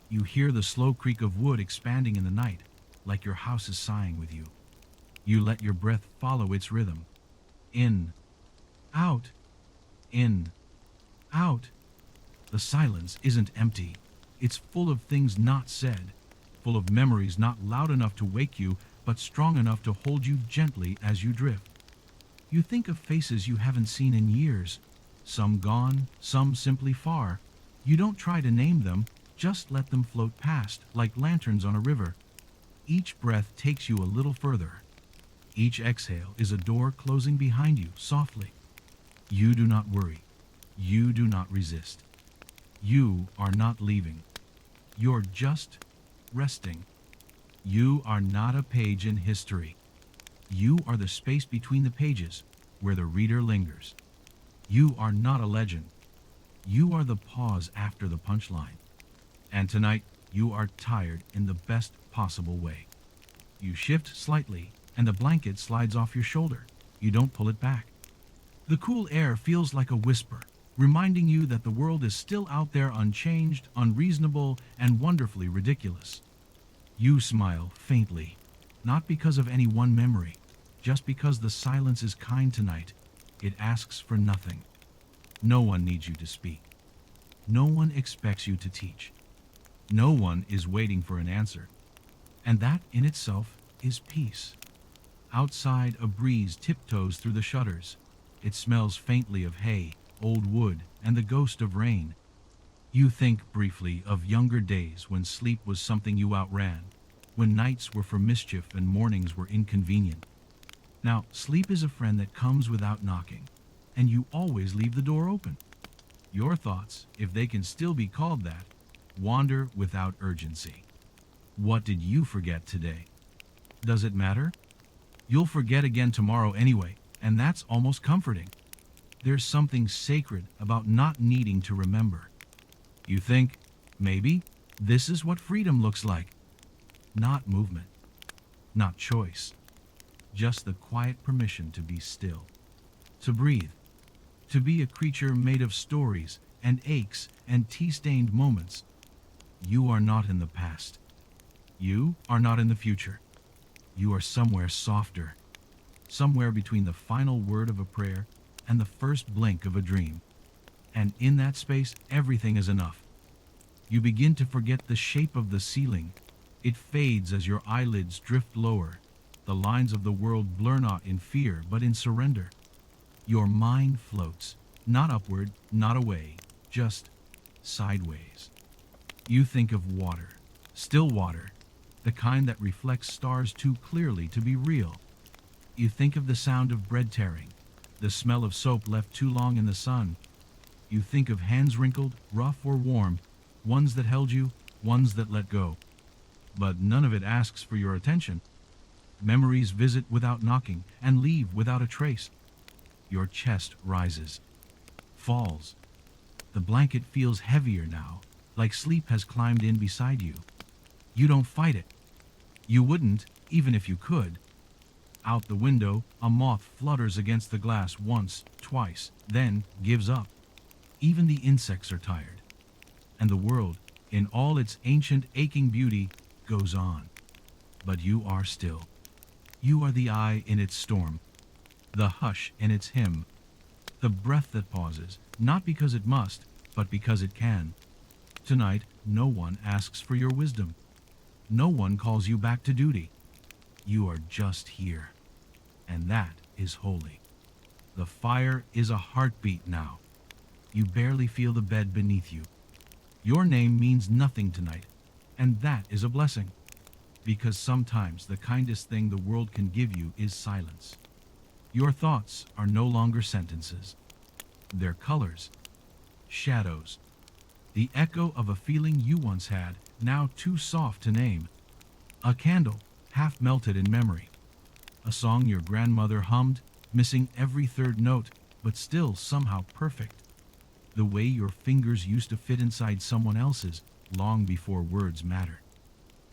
You hear the slow creak of wood expanding in the night, like your house is sighing with you. You let your breath follow its rhythm. In, out, in, out. The silence isn't empty. It's full of things not said, full of memories not loud enough to wake you, but strong enough to hold you gently as you drift. You think of faces you haven't seen in years, some gone, some simply far. You don't try to name them, just let them float past, like lanterns on a river. Each breath takes you a little further. Each exhale is a door closing behind you softly. You do not worry. You do not resist. You are not leaving. You're just resting. You are not a page in history. You are the space between the pages, where the reader lingers. You are not a legend. You are the pause after the punchline. And tonight, you are tired in the best possible way. You shift slightly, and the blanket slides off your shoulder. You don't pull it back. The cool air feels like a whisper, reminding you that the world is still out there, unchanged, unreasonable, and wonderfully ridiculous. You smile faintly, not because of any one memory, just because the silence is kind tonight. It asks for nothing. No one needs you to speak. No one expects you to teach. No one is waiting for an answer. And that in itself is peace. Outside, a breeze tiptoes through the shutters. It smells faintly of hay, old wood, and the ghost of rain. You think briefly of younger days when sleep was something you outran, when nights were for mischief and mornings were inconvenient. Now, sleep is a friend that comes without knocking, and you always leave the door open. Your thoughts, if they can still be called that, wander without urgency. What did you forget today? Does it matter? You'll forget again tomorrow anyway, and that's almost comforting. There's something sacred about not needing to remember. You think, maybe, this is what freedom looks like. Not movement, not choice, just the quiet permission to be still, to breathe, to be a creature made of stories and aches and tea-stained moments. You are not in the past. You are not in the future. You are somewhere softer, somewhere between the final word of a prayer and the first blink of a dream. And in that space, everything is enough. You begin to forget the shape of the ceiling. It fades as your eyelids drift lower. The lines of the world blur not in fear, but in surrender. Your mind floats, not upward, not away, just sideways. You think of water, still water, the kind that reflects stars too clearly to be real. You think of the sound of bread tearing, the smell of soap left too long in the sun. You think of hands wrinkled, rough or warm, ones that held you, ones that let go. But none of it asks for your attention. Memories visit without knocking and leave without a trace. Your chest rises, falls. The blanket feels heavier now, like sleep has climbed in beside you. You don't fight it. You wouldn't, even if you could. Out the window, a moth flutters against the glass once, twice, then gives up. Even the insects are tired. And the world, in all its ancient aching beauty, goes on. But you are still. You are the eye in its storm, the hush in its hymn, the breath that pauses, not because it must, but because it can. Tonight, no one asks for your wisdom. No one calls you back to duty. You are just here. And that is holy. The fire is a heartbeat now. You barely feel the bed beneath you. Your name means nothing tonight, and that is a blessing. Because sometimes the kindest thing the world can give you is silence. Your thoughts are no longer sentences. They're colors, shadows, the echo of a feeling you once had, now too soft to name. A candle, half melted in memory. A song your grandmother hummed, missing every third note, but still somehow perfect. The way your fingers used to fit inside someone else's, long before words mattered.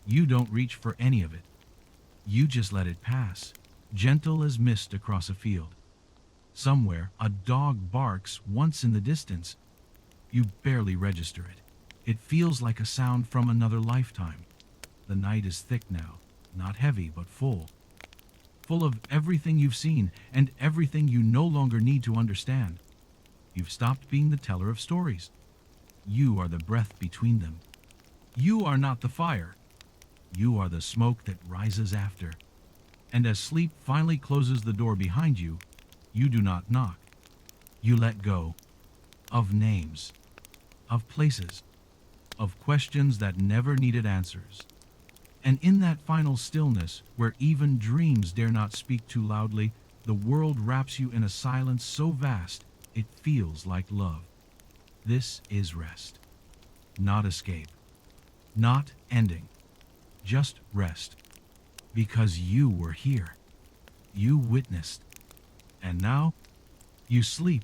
You don't reach for any of it. You just let it pass, gentle as mist across a field. Somewhere, a dog barks once in the distance. You barely register it. It feels like a sound from another lifetime. The night is thick now, not heavy but full. Full of everything you've seen and everything you no longer need to understand. You've stopped being the teller of stories. You are the breath between them. You are not the fire. You are the smoke that rises after. And as sleep finally closes the door behind you, you do not knock. You let go. Of names. Of places. Of questions that never needed answers. And in that final stillness, where even dreams dare not speak too loudly, the world wraps you in a silence so vast, it feels like love. This is rest. Not escape. Not ending. Just rest. Because you were here. You witnessed. And now, you sleep